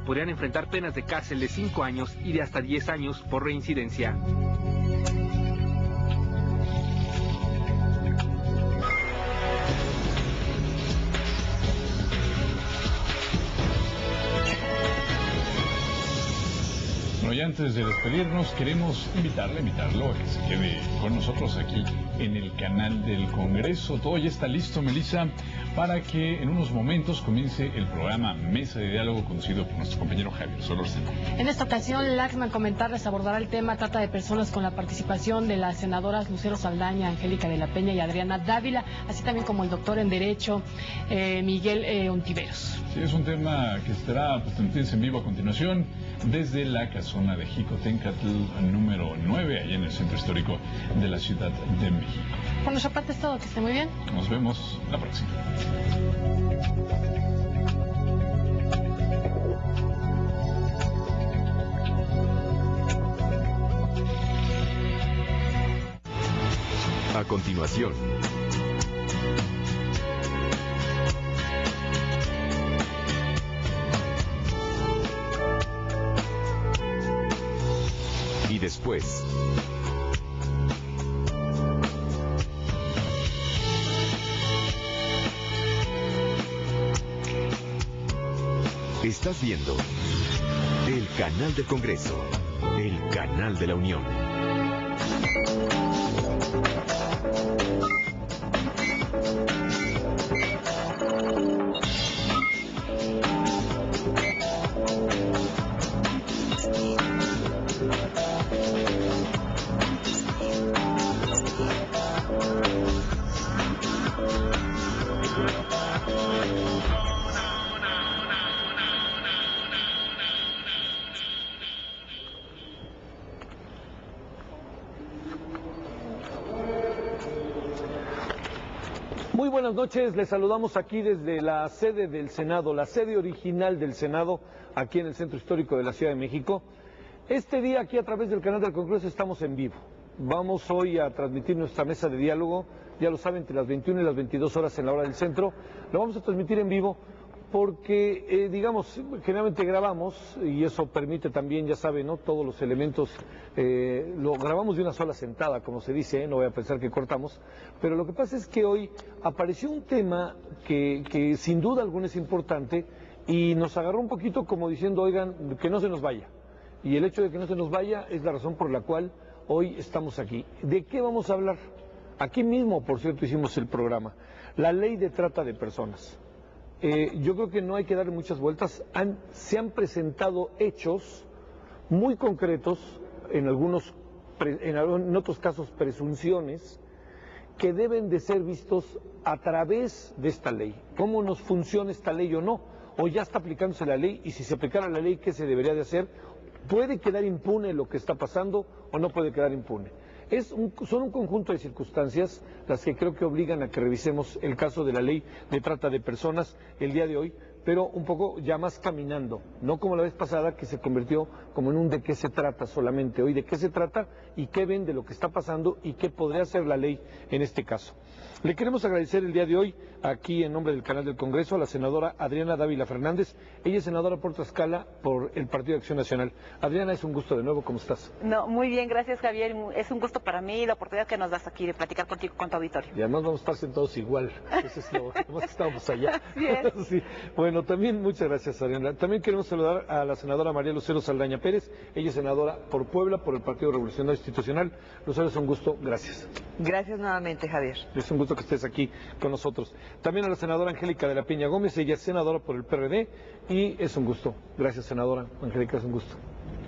podrían enfrentar penas de cárcel de 5 años y de hasta 10 años por reincidencia. Bueno, y antes de despedirnos, queremos invitarlo a que se quede con nosotros aquí en el canal del Congreso. Todo ya está listo, Melissa, para que en unos momentos comience el programa Mesa de Diálogo, conducido por nuestro compañero Javier Solórzano. En esta ocasión, Laxman Comentarles abordará el tema trata de personas con la participación de las senadoras Lucero Saldaña, Angélica de la Peña y Adriana Dávila, así también como el doctor en Derecho Miguel Ontiveros. Sí, es un tema que estará transmitiéndose en vivo a continuación desde la casona de Jicotencatl número 9, allá en el centro histórico de la Ciudad de México. Por nuestra parte es todo, que esté muy bien. Nos vemos la próxima. A continuación, y después, estás viendo el canal del Congreso, el canal de la Unión. Muy buenas noches, les saludamos aquí desde la sede del Senado, la sede original del Senado, aquí en el Centro Histórico de la Ciudad de México. Este día aquí a través del canal del Congreso estamos en vivo. Vamos hoy a transmitir nuestra mesa de diálogo, ya lo saben, entre las 21 y las 22 horas en la hora del centro. Lo vamos a transmitir en vivo porque, digamos, generalmente grabamos y eso permite también, ya saben, ¿no?, todos los elementos, lo grabamos de una sola sentada, como se dice, no voy a pensar que cortamos, pero lo que pasa es que hoy apareció un tema que sin duda alguna es importante y nos agarró un poquito como diciendo, oigan, que no se nos vaya. Y el hecho de que no se nos vaya es la razón por la cual hoy estamos aquí. ¿De qué vamos a hablar? Aquí mismo, por cierto, hicimos el programa, la ley de trata de personas. Yo creo que no hay que darle muchas vueltas. Se han presentado hechos muy concretos, en otros casos presunciones, que deben de ser vistos a través de esta ley. ¿Cómo nos funciona esta ley o no? O ya está aplicándose la ley, y si se aplicara la ley, ¿qué se debería de hacer? ¿Puede quedar impune lo que está pasando o no puede quedar impune? Son un conjunto de circunstancias las que creo que obligan a que revisemos el caso de la ley de trata de personas el día de hoy, pero un poco ya más caminando, no como la vez pasada que se convirtió como en un de qué se trata solamente. Hoy de qué se trata y qué ven de lo que está pasando y qué podría hacer la ley en este caso. Le queremos agradecer el día de hoy, aquí en nombre del canal del Congreso, a la senadora Adriana Dávila Fernández. Ella es senadora por Tlaxcala por el Partido de Acción Nacional. Adriana, es un gusto de nuevo, ¿cómo estás? No, muy bien, gracias Javier, es un gusto para mí la oportunidad que nos das aquí de platicar contigo, con tu auditorio. Y además vamos a estar sentados igual, eso es lo más que estábamos allá. Así es. Sí. Bueno, también muchas gracias, Adriana. También queremos saludar a la senadora María Lucero Saldaña Pérez. Ella es senadora por Puebla, por el Partido Revolucionario Institucional. Lucero, es un gusto, gracias. Gracias nuevamente, Javier. Es un gusto que estés aquí con nosotros. También a la senadora Angélica de la Peña Gómez, ella es senadora por el PRD y es un gusto. Gracias, senadora Angélica, es un gusto.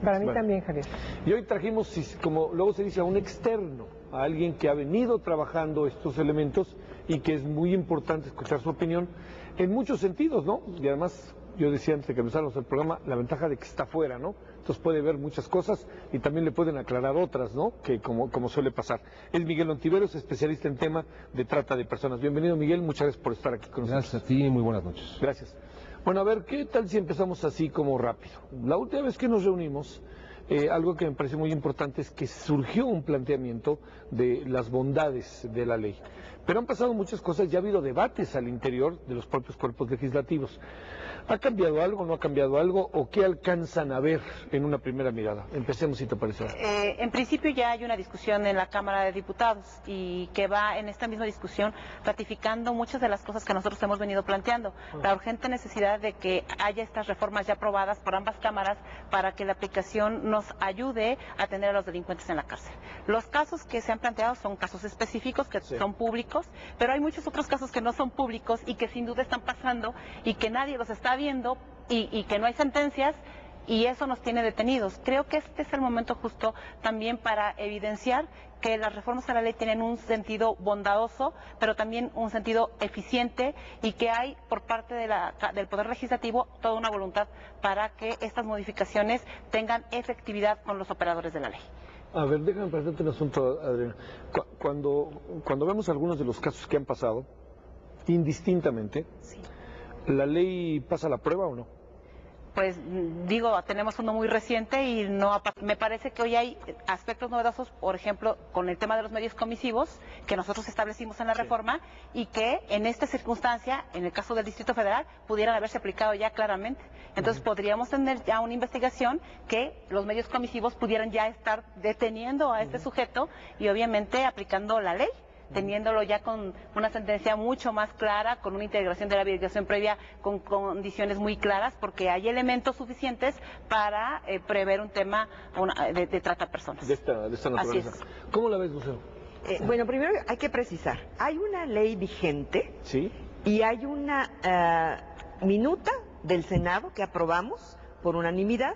Para mí también, Javier. Y hoy trajimos, como luego se dice, a un externo, a alguien que ha venido trabajando estos elementos y que es muy importante escuchar su opinión en muchos sentidos, ¿no? Y además, yo decía antes de que empezáramos el programa, la ventaja de que está fuera, ¿no? Entonces puede ver muchas cosas y también le pueden aclarar otras, ¿no? Que como suele pasar. Es Miguel Ontiveros, especialista en tema de trata de personas. Bienvenido, Miguel, muchas gracias por estar aquí con nosotros. Gracias a ti, muy buenas noches. Gracias. Bueno, a ver, ¿qué tal si empezamos así como rápido? La última vez que nos reunimos, algo que me pareció muy importante es que surgió un planteamiento de las bondades de la ley. Pero han pasado muchas cosas, ya ha habido debates al interior de los propios cuerpos legislativos. ¿Ha cambiado algo, no ha cambiado algo, o qué alcanzan a ver en una primera mirada? Empecemos, si te parece. En principio ya hay una discusión en la Cámara de Diputados y que va en esta misma discusión ratificando muchas de las cosas que nosotros hemos venido planteando. La urgente necesidad de que haya estas reformas ya aprobadas por ambas cámaras para que la aplicación nos ayude a tener a los delincuentes en la cárcel. Los casos que se han planteado son casos específicos que son públicos, pero hay muchos otros casos que no son públicos y que sin duda están pasando y que nadie los está viendo y que no hay sentencias y eso nos tiene detenidos. Creo que este es el momento justo también para evidenciar que las reformas a la ley tienen un sentido bondadoso, pero también un sentido eficiente y que hay por parte del Poder Legislativo toda una voluntad para que estas modificaciones tengan efectividad con los operadores de la ley. A ver, déjame presentarte un asunto, Adriana. Cuando vemos algunos de los casos que han pasado, indistintamente, Sí. ¿la ley pasa la prueba o no? Pues digo, tenemos uno muy reciente y no me parece que hoy hay aspectos novedosos, por ejemplo, con el tema de los medios comisivos que nosotros establecimos en la reforma y que en esta circunstancia, en el caso del Distrito Federal, pudieran haberse aplicado ya claramente. Entonces podríamos tener ya una investigación que los medios comisivos pudieran ya estar deteniendo a este sujeto y obviamente aplicando la ley, teniéndolo ya con una sentencia mucho más clara, con una integración de la verificación previa, con condiciones muy claras, porque hay elementos suficientes para prever un tema de trata de personas. De esta naturaleza. Así es. ¿Cómo la ves, Lucero? Bueno, primero hay que precisar, hay una ley vigente ¿Sí? y hay una minuta del Senado que aprobamos por unanimidad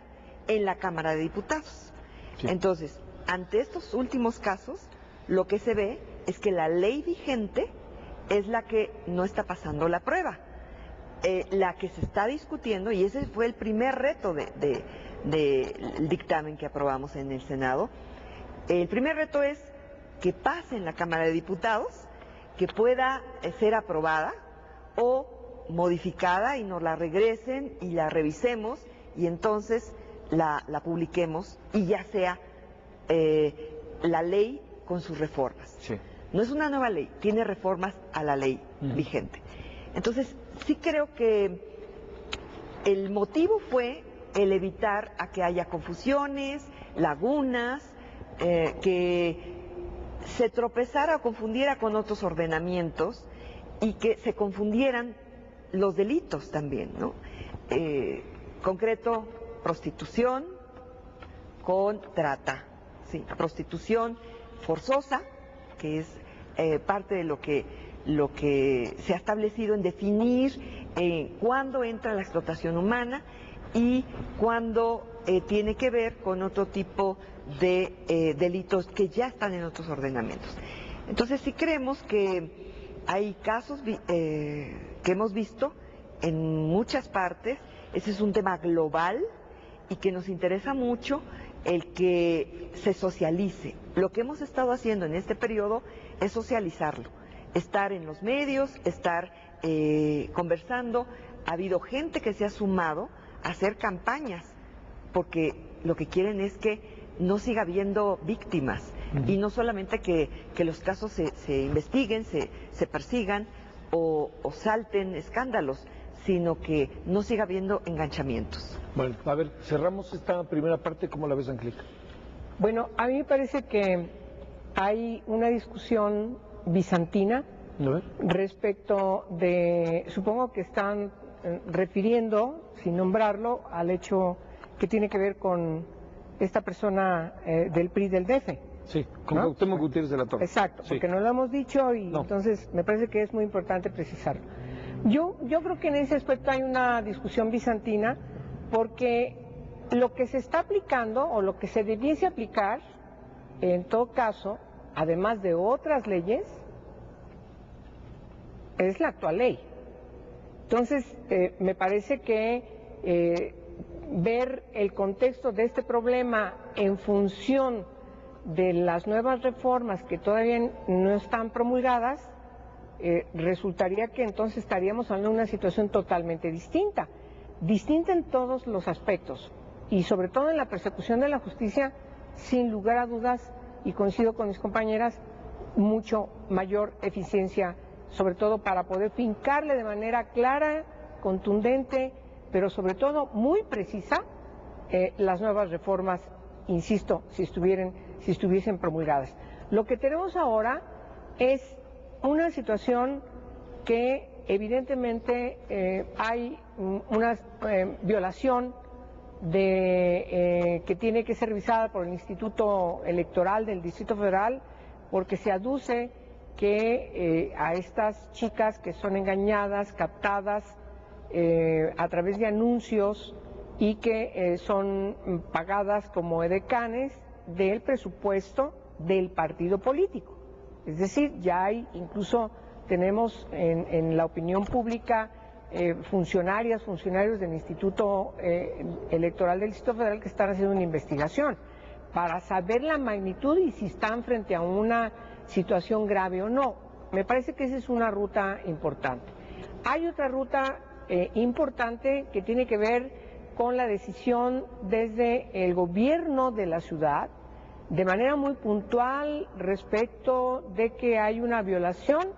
en la Cámara de Diputados. Sí. Entonces, ante estos últimos casos, lo que se ve es que la ley vigente es la que no está pasando la prueba. La que se está discutiendo, y ese fue el primer reto del dictamen que aprobamos en el Senado, el primer reto es que pase en la Cámara de Diputados, que pueda ser aprobada o modificada y nos la regresen y la revisemos y entonces la publiquemos y ya sea la ley con sus reformas. Sí. No es una nueva ley, tiene reformas a la ley vigente. Entonces, sí creo que el motivo fue el evitar a que haya confusiones, lagunas, que se tropezara o confundiera con otros ordenamientos y que se confundieran los delitos también, ¿no? Concreto, prostitución con trata, ¿sí? Prostitución forzosa, que es parte de lo que se ha establecido en definir cuándo entra la explotación humana y cuándo tiene que ver con otro tipo de delitos que ya están en otros ordenamientos. Entonces sí creemos que hay casos que hemos visto en muchas partes. Ese es un tema global y que nos interesa mucho el que se socialice. Lo que hemos estado haciendo en este periodo es socializarlo, estar en los medios, estar conversando. Ha habido gente que se ha sumado a hacer campañas, porque lo que quieren es que no siga habiendo víctimas, y no solamente que los casos se investiguen, se persigan o salten escándalos, sino que no siga habiendo enganchamientos. Bueno, a ver, cerramos esta primera parte. ¿Cómo la ves, Angélica? Bueno, a mí me parece que hay una discusión bizantina respecto de, supongo que están refiriendo, sin nombrarlo, al hecho que tiene que ver con esta persona del PRI del DF. Sí, con ¿no? Cuauhtémoc Gutiérrez de la Torre. Exacto, Sí. porque no lo hemos dicho y No. entonces me parece que es muy importante precisarlo. Yo creo que en ese aspecto hay una discusión bizantina, porque lo que se está aplicando o lo que se debiese aplicar, en todo caso, además de otras leyes, es la actual ley. Entonces, me parece que ver el contexto de este problema en función de las nuevas reformas que todavía no están promulgadas, resultaría que entonces estaríamos hablando de una situación totalmente distinta en todos los aspectos, y sobre todo en la persecución de la justicia, sin lugar a dudas, y coincido con mis compañeras, mucho mayor eficiencia, sobre todo para poder fincarle de manera clara, contundente, pero sobre todo muy precisa, las nuevas reformas, insisto, si estuviesen promulgadas. Lo que tenemos ahora es una situación que evidentemente hay una violación que tiene que ser revisada por el Instituto Electoral del Distrito Federal, porque se aduce que a estas chicas que son engañadas, captadas a través de anuncios y que son pagadas como edecanes del presupuesto del partido político. Es decir, ya hay, incluso tenemos en la opinión pública funcionarios del Instituto Electoral del Distrito Federal que están haciendo una investigación para saber la magnitud y si están frente a una situación grave o no. Me parece que esa es una ruta importante. Hay otra ruta importante que tiene que ver con la decisión desde el gobierno de la ciudad, de manera muy puntual respecto de que hay una violación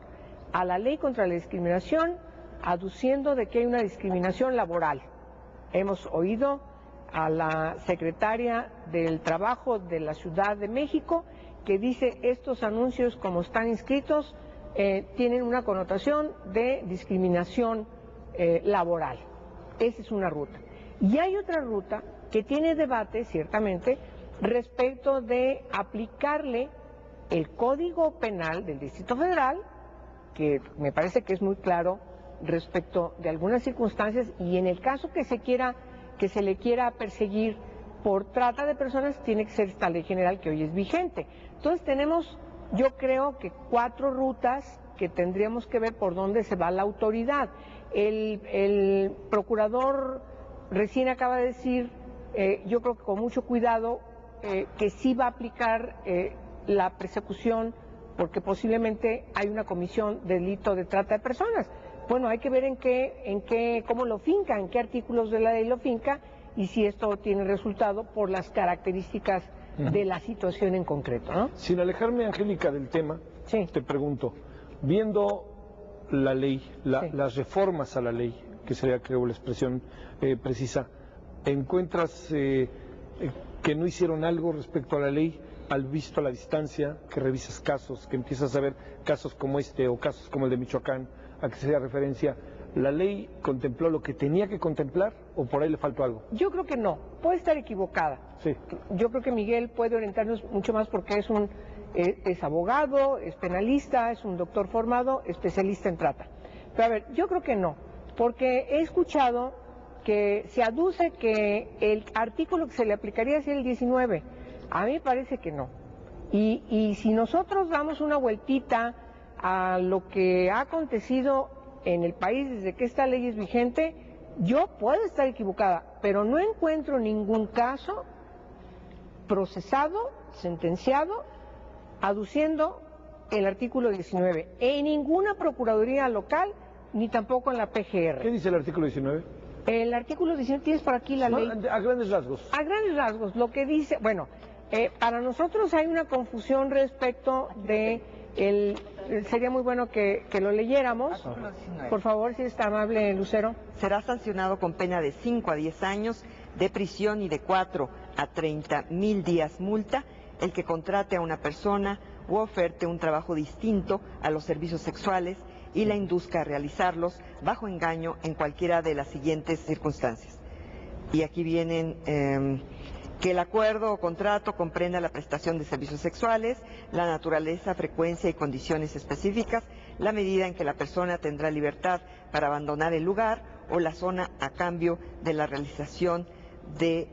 a la ley contra la discriminación, aduciendo de que hay una discriminación laboral. Hemos oído a la secretaria del Trabajo de la Ciudad de México que dice estos anuncios como están inscritos tienen una connotación de discriminación laboral. Esa es una ruta. Y hay otra ruta que tiene debate, ciertamente, respecto de aplicarle el Código Penal del Distrito Federal, que me parece que es muy claro respecto de algunas circunstancias, y en el caso que se le quiera perseguir por trata de personas, tiene que ser esta ley general que hoy es vigente. Entonces tenemos, yo creo que 4 rutas que tendríamos que ver por dónde se va la autoridad. El procurador recién acaba de decir, yo creo que con mucho cuidado, que sí va a aplicar la persecución porque posiblemente hay una comisión de delito de trata de personas. Bueno, hay que ver cómo lo finca, en qué artículos de la ley lo finca y si esto tiene resultado por las características de la situación en concreto, ¿no? Sin alejarme, Angélica, del tema, sí, te pregunto, viendo la ley, las reformas a la ley, que sería, creo, la expresión precisa, ¿encuentras que no hicieron algo respecto a la ley? Al visto a la distancia, que revisas casos, que empiezas a ver casos como este o casos como el de Michoacán, a que se da referencia, ¿la ley contempló lo que tenía que contemplar o por ahí le faltó algo? Yo creo que no, puede estar equivocada. Sí. Yo creo que Miguel puede orientarnos mucho más porque es abogado, es penalista, es un doctor formado, especialista en trata. Pero a ver, yo creo que no, porque he escuchado que se aduce que el artículo que se le aplicaría es el 19. A mí me parece que no. Y si nosotros damos una vueltita a lo que ha acontecido en el país desde que esta ley es vigente, yo puedo estar equivocada, pero no encuentro ningún caso procesado, sentenciado, aduciendo el artículo 19, en ninguna procuraduría local, ni tampoco en la PGR. ¿Qué dice el artículo 19? El artículo 19, tienes por aquí la ley. A grandes rasgos. A grandes rasgos, lo que dice, bueno, para nosotros hay una confusión respecto de sería muy bueno que lo leyéramos. Por favor, si es tan amable, Lucero. Será sancionado con pena de 5 a 10 años de prisión y de 4 a 30,000 días multa el que contrate a una persona u oferte un trabajo distinto a los servicios sexuales y la induzca a realizarlos bajo engaño en cualquiera de las siguientes circunstancias. Y aquí vienen que el acuerdo o contrato comprenda la prestación de servicios sexuales, la naturaleza, frecuencia y condiciones específicas, la medida en que la persona tendrá libertad para abandonar el lugar o la zona a cambio de la realización de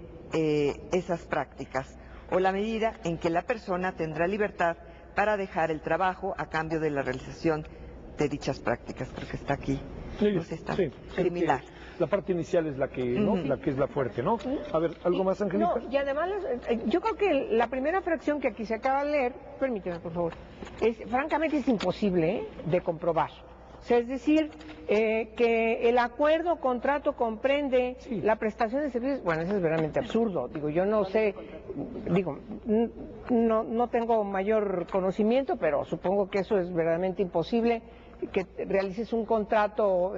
esas prácticas, o la medida en que la persona tendrá libertad para dejar el trabajo a cambio de la realización de dichas prácticas. Creo que está aquí. Pues está similar. La parte inicial es la que, ¿no? La que es la fuerte, ¿no? A ver, ¿algo más, Angélica? No, y además, yo creo que la primera fracción que aquí se acaba de leer, permíteme, por favor, francamente es imposible de comprobar. O sea, es decir, que el acuerdo, contrato comprende la prestación de servicios, bueno, eso es verdaderamente absurdo. Digo, yo no sé, digo, no tengo mayor conocimiento, pero supongo que eso es verdaderamente imposible, que realices un contrato,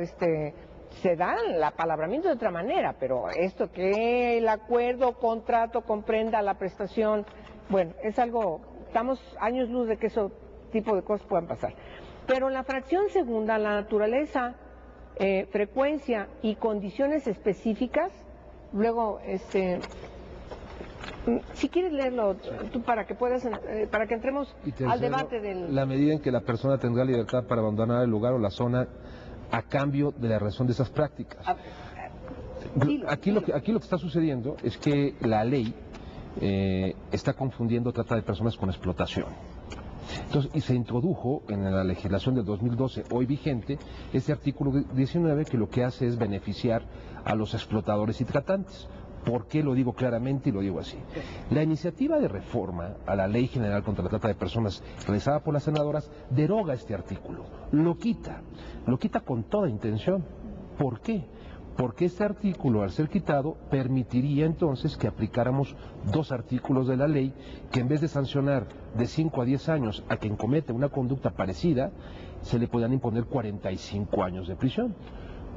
se da el apalabramiento de otra manera, pero esto que el acuerdo, contrato comprenda la prestación, bueno, es algo, estamos años luz de que ese tipo de cosas puedan pasar. Pero en la fracción segunda, la naturaleza, frecuencia y condiciones específicas, luego, si quieres leerlo tú para que puedas, para que entremos al debate del... La medida en que la persona tendrá libertad para abandonar el lugar o la zona a cambio de la razón de esas prácticas. Aquí lo que está sucediendo es que la ley está confundiendo trata de personas con explotación. Entonces, y se introdujo en la legislación del 2012, hoy vigente, este artículo 19 que lo que hace es beneficiar a los explotadores y tratantes. ¿Por qué lo digo claramente y lo digo así? La iniciativa de reforma a la Ley General contra la Trata de Personas realizada por las senadoras deroga este artículo, lo quita con toda intención. ¿Por qué? Porque este artículo, al ser quitado, permitiría entonces que aplicáramos dos artículos de la ley que en vez de sancionar de 5 a 10 años a quien comete una conducta parecida, se le podrían imponer 45 años de prisión.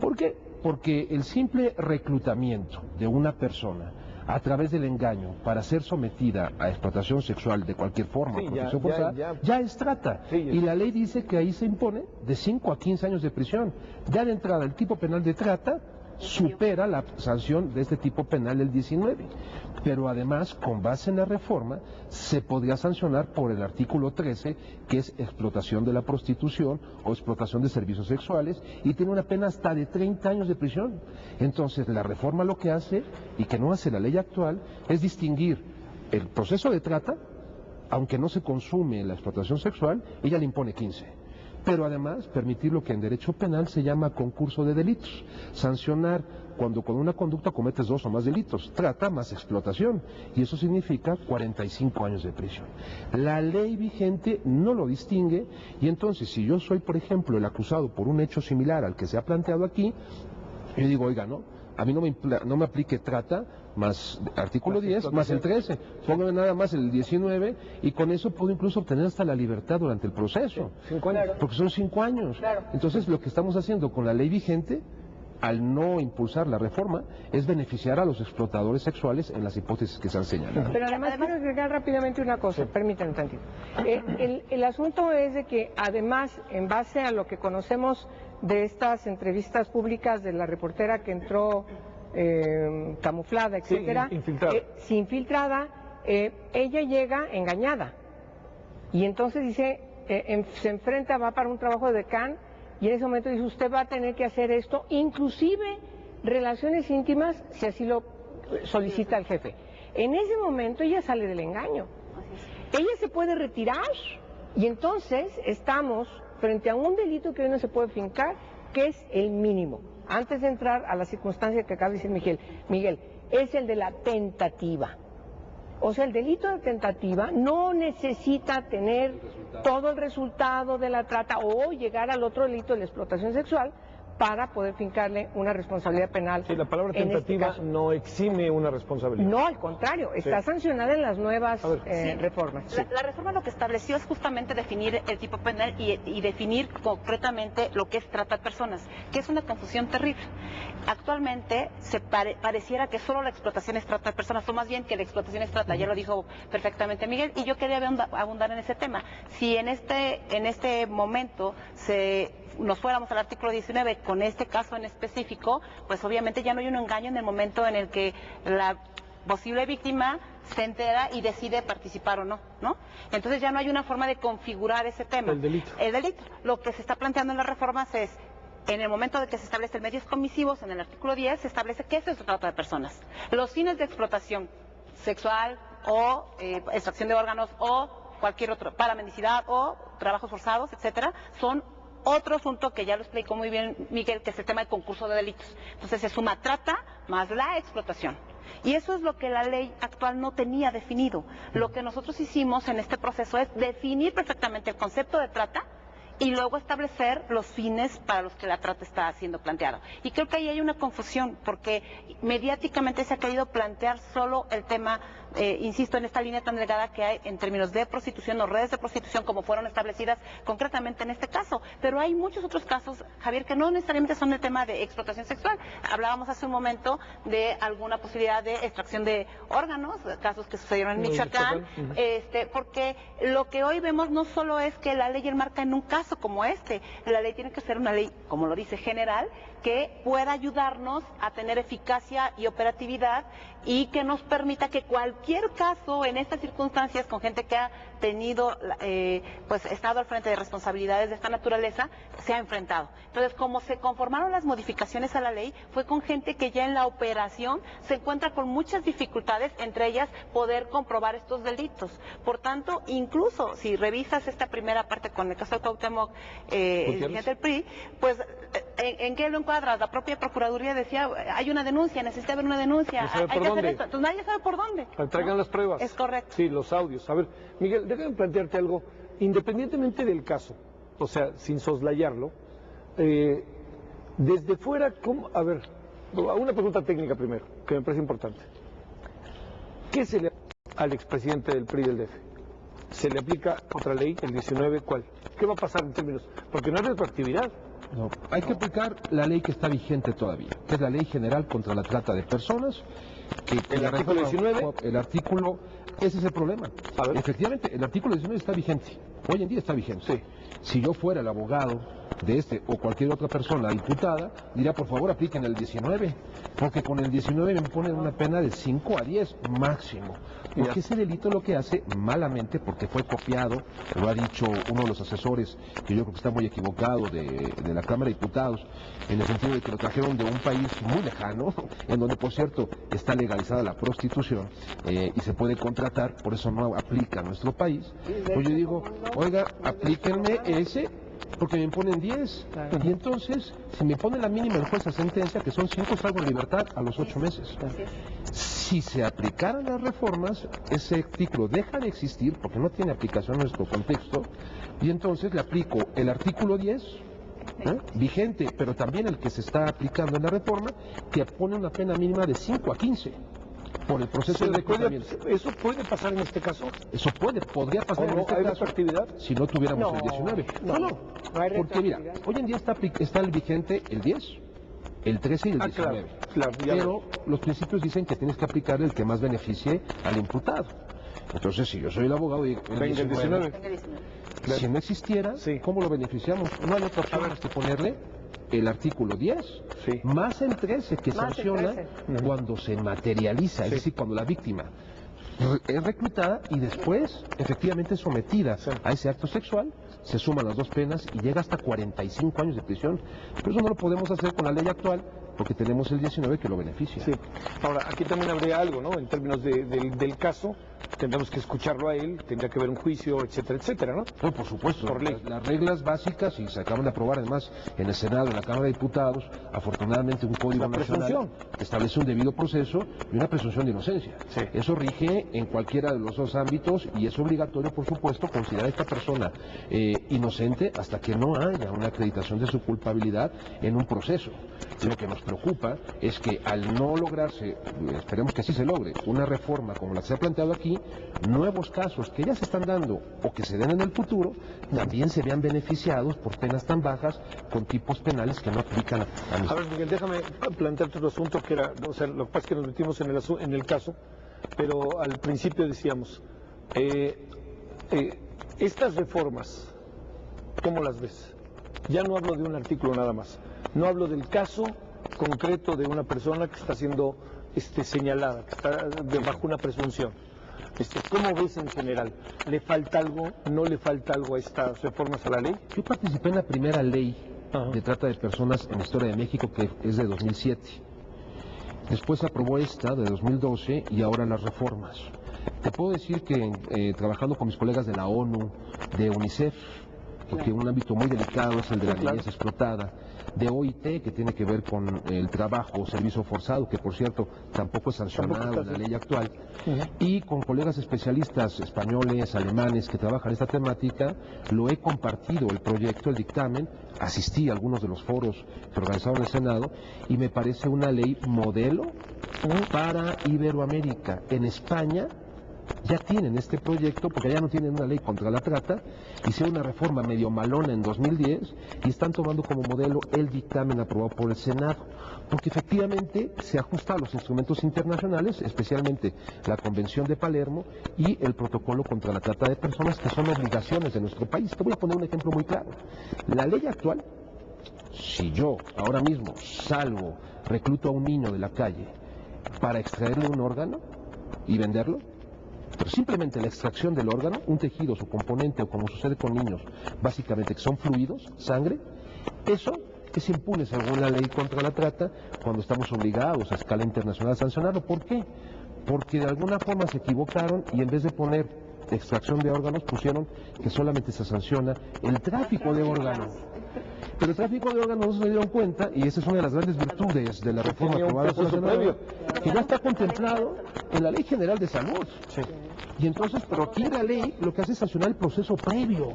¿Por qué? Porque el simple reclutamiento de una persona a través del engaño para ser sometida a explotación sexual de cualquier forma, protección forzada, ya es trata. Y la ley dice que ahí se impone de 5 a 15 años de prisión. Ya de entrada el tipo penal de trata supera la sanción de este tipo penal del 19. Pero además, con base en la reforma, se podría sancionar por el artículo 13, que es explotación de la prostitución o explotación de servicios sexuales, y tiene una pena hasta de 30 años de prisión. Entonces, la reforma lo que hace, y que no hace la ley actual, es distinguir el proceso de trata, aunque no se consume la explotación sexual, ella le impone 15. Pero además permitir lo que en derecho penal se llama concurso de delitos, sancionar cuando con una conducta cometes 2 o más delitos, trata más explotación, y eso significa 45 años de prisión. La ley vigente no lo distingue, y entonces si yo soy, por ejemplo, el acusado por un hecho similar al que se ha planteado aquí, yo digo, oiga, no, a mí no me aplique trata más artículo 10, más el 13, póngame nada más el 19 y con eso puedo incluso obtener hasta la libertad durante el proceso. 5 años. Porque son 5 años. Claro. Entonces lo que estamos haciendo con la ley vigente, al no impulsar la reforma, es beneficiar a los explotadores sexuales en las hipótesis que se han señalado. Pero además quiero agregar rápidamente una cosa, permítanme tantito. El asunto es de que además, en base a lo que conocemos de estas entrevistas públicas de la reportera que entró camuflada, etcétera, infiltrada, ella llega engañada y entonces dice, se enfrenta, va para un trabajo de decán y en ese momento dice, usted va a tener que hacer esto, inclusive relaciones íntimas si así lo solicita el jefe. En ese momento ella sale del engaño, ella se puede retirar y entonces estamos frente a un delito que hoy no se puede fincar, que es el mínimo. Antes de entrar a la circunstancia que acaba de decir Miguel, es el de la tentativa. O sea, el delito de tentativa no necesita tener todo el resultado de la trata o llegar al otro delito de la explotación sexual para poder fincarle una responsabilidad penal. Sí, la palabra tentativa no exime una responsabilidad. No, al contrario, está sancionada en las nuevas reformas. La reforma lo que estableció es justamente definir el tipo penal y definir concretamente lo que es trata de personas, que es una confusión terrible. Actualmente pareciera que solo la explotación es trata de personas, o más bien que la explotación es trata, ya lo dijo perfectamente Miguel, y yo quería abundar en ese tema. Si en este momento nos fuéramos al artículo 19 con este caso en específico, pues obviamente ya no hay un engaño en el momento en el que la posible víctima se entera y decide participar o no, ¿no? Entonces ya no hay una forma de configurar ese tema. El delito. El delito. Lo que se está planteando en las reformas es, en el momento de que se establecen medios comisivos, en el artículo 10, se establece que eso es trata de personas. Los fines de explotación sexual o extracción de órganos o cualquier otro, para mendicidad o trabajos forzados, etcétera, son otro asunto que ya lo explicó muy bien Miguel, que es el tema del concurso de delitos. Entonces se suma trata más la explotación. Y eso es lo que la ley actual no tenía definido. Lo que nosotros hicimos en este proceso es definir perfectamente el concepto de trata y luego establecer los fines para los que la trata está siendo planteada. Y creo que ahí hay una confusión, porque mediáticamente se ha querido plantear solo el tema, insisto, en esta línea tan delgada que hay en términos de prostitución o redes de prostitución como fueron establecidas concretamente en este caso. Pero hay muchos otros casos, Javier, que no necesariamente son el tema de explotación sexual. Hablábamos hace un momento de alguna posibilidad de extracción de órganos, casos que sucedieron en Michoacán, porque lo que hoy vemos no solo es que la ley enmarca en un caso como este, la ley tiene que ser una ley, como lo dice, general, que pueda ayudarnos a tener eficacia y operatividad y que nos permita que cualquier caso en estas circunstancias con gente que ha tenido, estado al frente de responsabilidades de esta naturaleza, sea enfrentado. Entonces, como se conformaron las modificaciones a la ley, fue con gente que ya en la operación se encuentra con muchas dificultades, entre ellas poder comprobar estos delitos. Por tanto, incluso si revisas esta primera parte con el caso de Cuauhtémoc, el dirigente del PRI, pues, ¿en qué lo encuadras? La propia Procuraduría decía, hay una denuncia, necesita haber una denuncia, no sabe hay que hacer dónde. esto. Entonces nadie sabe por dónde. Traigan las pruebas. Es correcto. Sí, los audios. A ver, Miguel, déjame plantearte algo. Independientemente del caso, o sea, sin soslayarlo, desde fuera, ¿cómo? A ver, una pregunta técnica primero, que me parece importante. ¿Qué se le aplica al expresidente del PRI del DF? ¿Se le aplica otra ley, el 19, cuál? ¿Qué va a pasar en términos? Porque no es retroactividad. No, hay que aplicar la ley que está vigente todavía, que es la Ley General contra la Trata de Personas. Que ¿El artículo 19? El artículo, ese es el problema. Efectivamente, el artículo 19 está vigente, hoy en día está vigente. Sí. Si yo fuera el abogado de este o cualquier otra persona imputada, diría, por favor, apliquen el 19, porque con el 19 me ponen una pena de 5 a 10 máximo. Porque ese delito lo que hace malamente, porque fue copiado, lo ha dicho uno de los asesores, que yo creo que está muy equivocado, de la Cámara de Diputados, en el sentido de que lo trajeron de un país muy lejano, en donde, por cierto, está legalizada la prostitución y se puede contratar, por eso no aplica a nuestro país. Pues yo digo, oiga, aplíquenme ese, porque me imponen 10. Y entonces, si me ponen la mínima en juez a sentencia, que son 5, salgo en libertad a los 8 meses. Si se aplicaran las reformas, ese artículo deja de existir, porque no tiene aplicación en nuestro contexto, y entonces le aplico el artículo 10, vigente, pero también el que se está aplicando en la reforma, que pone una pena mínima de 5 a 15. Por el proceso de reclutamiento. ¿Eso puede pasar en este caso? Eso podría pasar en este ¿Hay caso retroactividad? si no tuviéramos el 19. No porque mira, hoy en día está el vigente el 10, el 13 y el 19. Claro, pero los principios dicen que tienes que aplicar el que más beneficie al imputado. Entonces, si yo soy el abogado y el 19, si no existiera, ¿cómo lo beneficiamos? No hay otra opción más que ponerle el artículo 10, más el 13 que sanciona cuando se materializa, es decir, cuando la víctima es reclutada y después efectivamente sometida a ese acto sexual, se suman las dos penas y llega hasta 45 años de prisión. Pero eso no lo podemos hacer con la ley actual, porque tenemos el 19 que lo beneficia. Sí. Ahora, aquí también habría algo, ¿no? En términos del caso, tendremos que escucharlo a él, tendría que haber un juicio, etcétera, etcétera, ¿no? No, por supuesto. Por ley. Las reglas básicas, y se acaban de aprobar además en el Senado, en la Cámara de Diputados, afortunadamente un código nacional que establece un debido proceso y una presunción de inocencia. Sí. Eso rige en cualquiera de los dos ámbitos y es obligatorio, por supuesto, considerar a esta persona inocente hasta que no haya una acreditación de su culpabilidad en un proceso. Lo que nos preocupa es que al no lograrse, esperemos que así se logre, una reforma como la que se ha planteado aquí, nuevos casos que ya se están dando o que se den en el futuro, también se vean beneficiados por penas tan bajas con tipos penales que no aplican a mí. A ver, Miguel, déjame plantearte otro asunto que era, o sea, lo que pasa es que nos metimos en el caso, pero al principio decíamos, estas reformas, ¿cómo las ves? Ya no hablo de un artículo nada más, no hablo del caso concreto de una persona que está siendo señalada, que está bajo una presunción. ¿Cómo ves en general? ¿Le falta algo? ¿No le falta algo a estas reformas a la ley? Yo participé en la primera ley de trata de personas en la historia de México, que es de 2007. Después se aprobó esta de 2012 y ahora las reformas. Te puedo decir que trabajando con mis colegas de la ONU, de UNICEF, porque un ámbito muy delicado es el de la niñez explotada, de OIT, que tiene que ver con el trabajo o servicio forzado, que por cierto tampoco es sancionado en la ley actual, y con colegas especialistas españoles, alemanes, que trabajan esta temática. Lo he compartido el proyecto, el dictamen, asistí a algunos de los foros que organizaron el Senado, y me parece una ley modelo para Iberoamérica. En España ya tienen este proyecto, porque ya no tienen una ley contra la trata, hicieron una reforma medio malona en 2010 y están tomando como modelo el dictamen aprobado por el Senado, porque efectivamente se ajusta a los instrumentos internacionales, especialmente la Convención de Palermo y el Protocolo contra la Trata de Personas, que son obligaciones de nuestro país. Te voy a poner un ejemplo muy claro. La ley actual, si yo ahora mismo salgo, recluto a un niño de la calle para extraerle un órgano y venderlo, pero simplemente la extracción del órgano, un tejido, su componente, o como sucede con niños, básicamente que son fluidos, sangre, eso es impune según la ley contra la trata, cuando estamos obligados a escala internacional a sancionarlo. ¿Por qué? Porque de alguna forma se equivocaron y en vez de poner extracción de órganos pusieron que solamente se sanciona el tráfico de órganos. Pero el tráfico de órganos no se dieron cuenta, y esa es una de las grandes virtudes de la reforma aprobada por el Senado, que ya está contemplado en la Ley General de Salud. Y entonces, pero aquí la ley lo que hace es sancionar el proceso previo,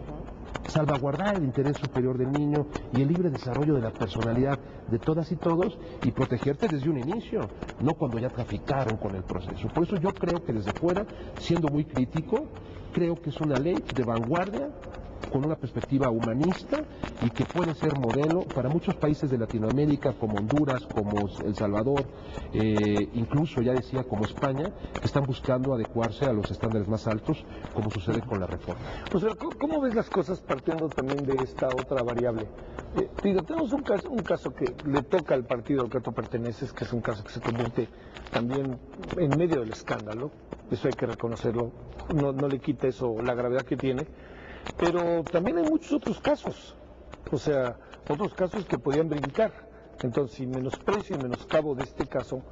salvaguardar el interés superior del niño y el libre desarrollo de la personalidad de todas y todos, y protegerte desde un inicio, no cuando ya traficaron con el proceso. Por eso yo creo que desde fuera, siendo muy crítico, creo que es una ley de vanguardia, con una perspectiva humanista y que puede ser modelo para muchos países de Latinoamérica, como Honduras, como El Salvador, incluso ya decía como España, que están buscando adecuarse a los estándares más altos, como sucede con la reforma. O sea, ¿cómo ves las cosas partiendo también de esta otra variable? Tenemos un caso que le toca al partido al que tú perteneces, que es un caso que se convierte también en medio del escándalo, eso hay que reconocerlo, no le quita eso la gravedad que tiene. Pero también hay muchos otros casos, o sea, otros casos que podían brincar. Entonces, sin menosprecio y menoscabo de este caso,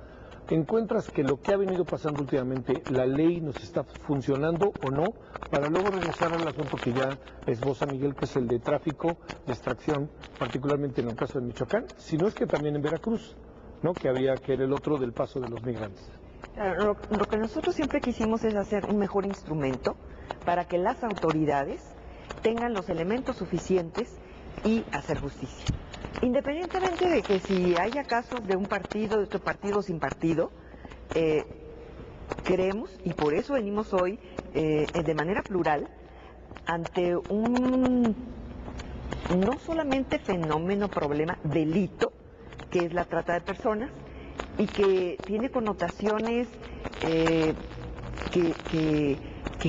encuentras que lo que ha venido pasando últimamente, la ley nos está funcionando o no, para luego regresar al asunto que ya esboza Miguel, que es el de tráfico, de extracción, particularmente en el caso de Michoacán, si no es que también en Veracruz, ¿no? Que era el otro del paso de los migrantes. Lo que nosotros siempre quisimos es hacer un mejor instrumento para que las autoridades tengan los elementos suficientes y hacer justicia. Independientemente de que si haya casos de un partido, de otro partido, sin partido, creemos, y por eso venimos hoy de manera plural, ante un no solamente fenómeno, problema, delito, que es la trata de personas, y que tiene connotaciones que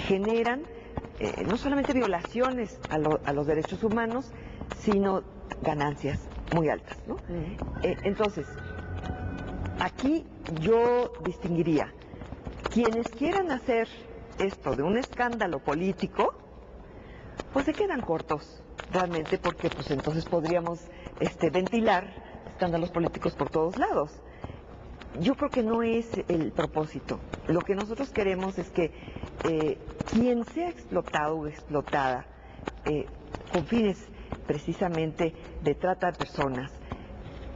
generan no solamente violaciones a los derechos humanos, sino ganancias muy altas, ¿no? Entonces, aquí yo distinguiría, quienes quieran hacer esto de un escándalo político, pues se quedan cortos, realmente, porque pues entonces podríamos ventilar escándalos políticos por todos lados. Yo creo que no es el propósito. Lo que nosotros queremos es que quien sea explotado o explotada con fines precisamente de trata de personas,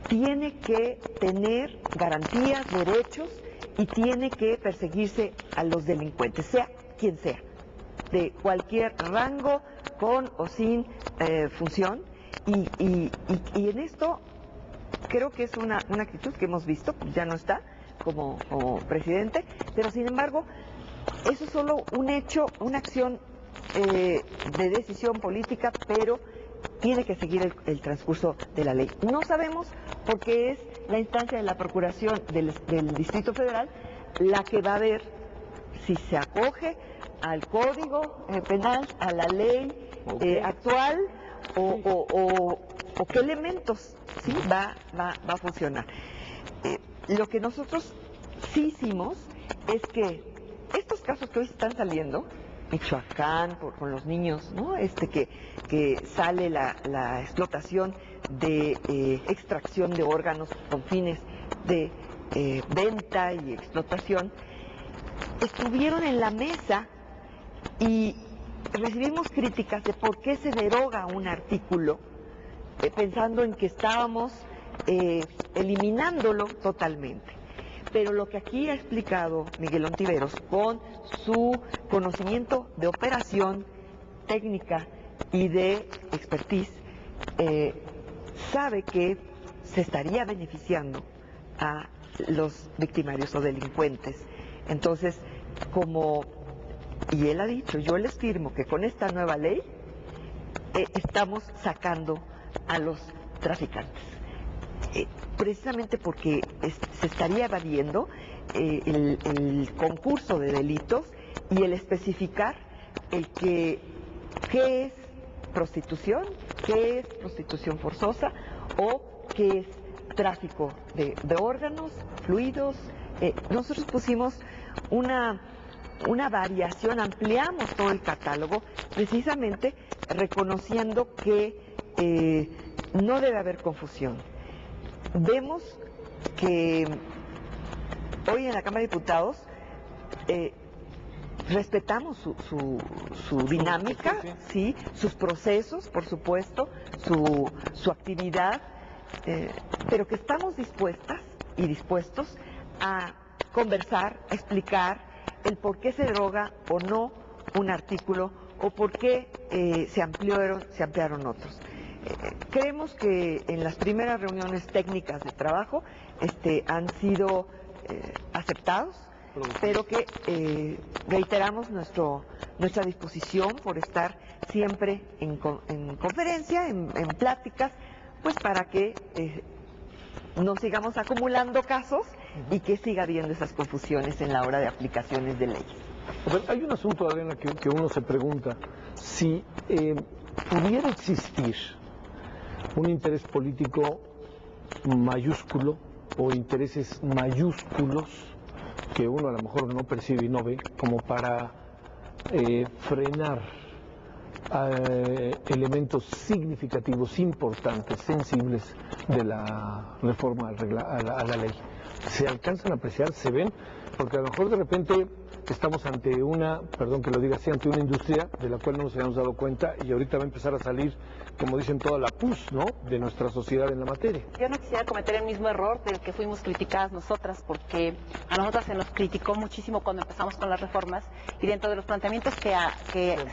tiene que tener garantías, derechos, y tiene que perseguirse a los delincuentes, sea quien sea, de cualquier rango, con o sin función, y en esto creo que es una actitud que hemos visto, ya no está como presidente, pero sin embargo, eso es solo un hecho, una acción de decisión política, pero tiene que seguir el transcurso de la ley. No sabemos, porque es la instancia de la Procuración del Distrito Federal la que va a ver si se acoge al Código Penal, a la ley actual, o qué elementos sí va a funcionar. Lo que nosotros sí hicimos es que estos casos que hoy están saliendo, Michoacán, con los niños, ¿no? Que sale la explotación de extracción de órganos con fines de venta y explotación, estuvieron en la mesa y recibimos críticas de por qué se deroga un artículo pensando en que estábamos eliminándolo totalmente. Pero lo que aquí ha explicado Miguel Ontiveros, con su conocimiento de operación, técnica y de expertise, sabe que se estaría beneficiando a los victimarios o delincuentes. Entonces, y él ha dicho, yo les firmo que con esta nueva ley estamos sacando a los traficantes. Precisamente porque se estaría evadiendo el concurso de delitos y el especificar qué es prostitución, qué es prostitución forzosa o qué es tráfico de órganos, fluidos. Nosotros pusimos una variación, ampliamos todo el catálogo, precisamente reconociendo que no debe haber confusión. Vemos que hoy en la Cámara de Diputados respetamos su dinámica, sí, sus procesos, por supuesto, su actividad, pero que estamos dispuestas y dispuestos a conversar, a explicar el por qué se deroga o no un artículo o por qué se ampliaron otros. Creemos que en las primeras reuniones técnicas de trabajo han sido aceptados, pero que reiteramos nuestra disposición por estar siempre en conferencia, en pláticas, pues para que no sigamos acumulando casos y que siga habiendo esas confusiones en la hora de aplicaciones de leyes. Hay un asunto, Adriana, que uno se pregunta, si pudiera existir un interés político mayúsculo o intereses mayúsculos que uno a lo mejor no percibe y no ve, como para frenar elementos significativos, importantes, sensibles de la reforma a la ley. ¿Se alcanzan a apreciar? ¿Se ven? Porque a lo mejor de repente estamos ante una, perdón que lo diga así, ante una industria de la cual no nos habíamos dado cuenta y ahorita va a empezar a salir, como dicen, toda la pus, ¿no?, de nuestra sociedad en la materia. Yo no quisiera cometer el mismo error del que fuimos criticadas nosotras, porque a nosotras se nos criticó muchísimo cuando empezamos con las reformas, y dentro de los planteamientos que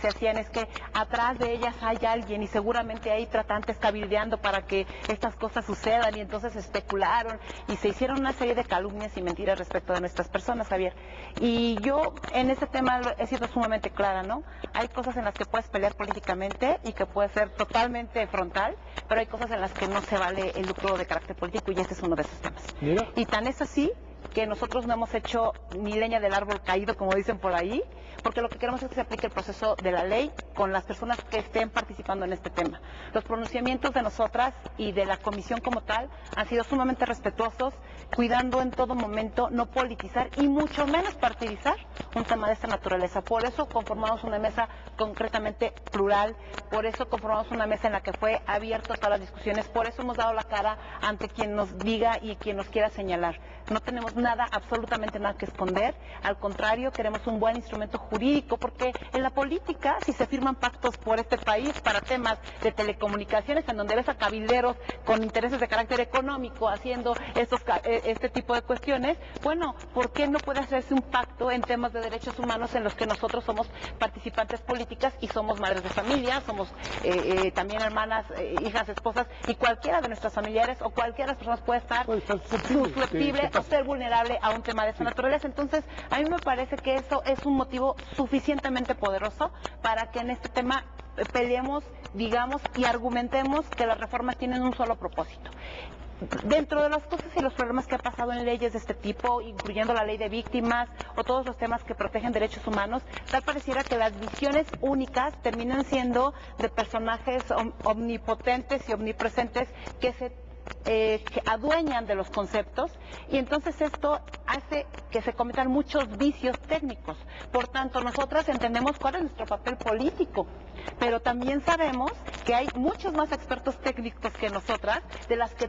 se hacían es que atrás de ellas hay alguien y seguramente hay tratantes cabildeando para que estas cosas sucedan, y entonces especularon y se hicieron una serie de calumnias y mentiras respecto de nuestras personas, Javier. Y yo en este tema he sido sumamente clara, ¿no? Hay cosas en las que puedes pelear políticamente y que puede ser totalmente frontal, pero hay cosas en las que no se vale el lucro de carácter político, y este es uno de esos temas. Mira. Y tan es así que nosotros no hemos hecho ni leña del árbol caído, como dicen por ahí, porque lo que queremos es que se aplique el proceso de la ley con las personas que estén participando en este tema. Los pronunciamientos de nosotras y de la comisión como tal han sido sumamente respetuosos, cuidando en todo momento no politizar y mucho menos partidizar un tema de esta naturaleza. Por eso conformamos una mesa concretamente plural, por eso conformamos una mesa en la que fue abierto a todas las discusiones, por eso hemos dado la cara ante quien nos diga y quien nos quiera señalar. No tenemos nada, absolutamente nada que esconder, al contrario, queremos un buen instrumento jurídico, porque en la política, si se firman pactos por este país para temas de telecomunicaciones, en donde ves a cabilderos con intereses de carácter económico haciendo este tipo de cuestiones, bueno, ¿por qué no puede hacerse un pacto en temas de derechos humanos en los que nosotros somos participantes políticas y somos madres de familia, somos también hermanas, hijas, esposas, y cualquiera de nuestras familiares o cualquiera de las personas puede estar susceptible o ser vulnerable a un tema de esa naturaleza? Entonces, a mí me parece que eso es un motivo suficientemente poderoso para que en este tema peleemos, digamos, y argumentemos que las reformas tienen un solo propósito. Dentro de las cosas y los problemas que ha pasado en leyes de este tipo, incluyendo la ley de víctimas o todos los temas que protegen derechos humanos, tal pareciera que las visiones únicas terminan siendo de personajes omnipotentes y omnipresentes que adueñan de los conceptos, y entonces esto hace que se cometan muchos vicios técnicos. Por tanto, nosotras entendemos cuál es nuestro papel político, pero también sabemos que hay muchos más expertos técnicos que nosotras de los que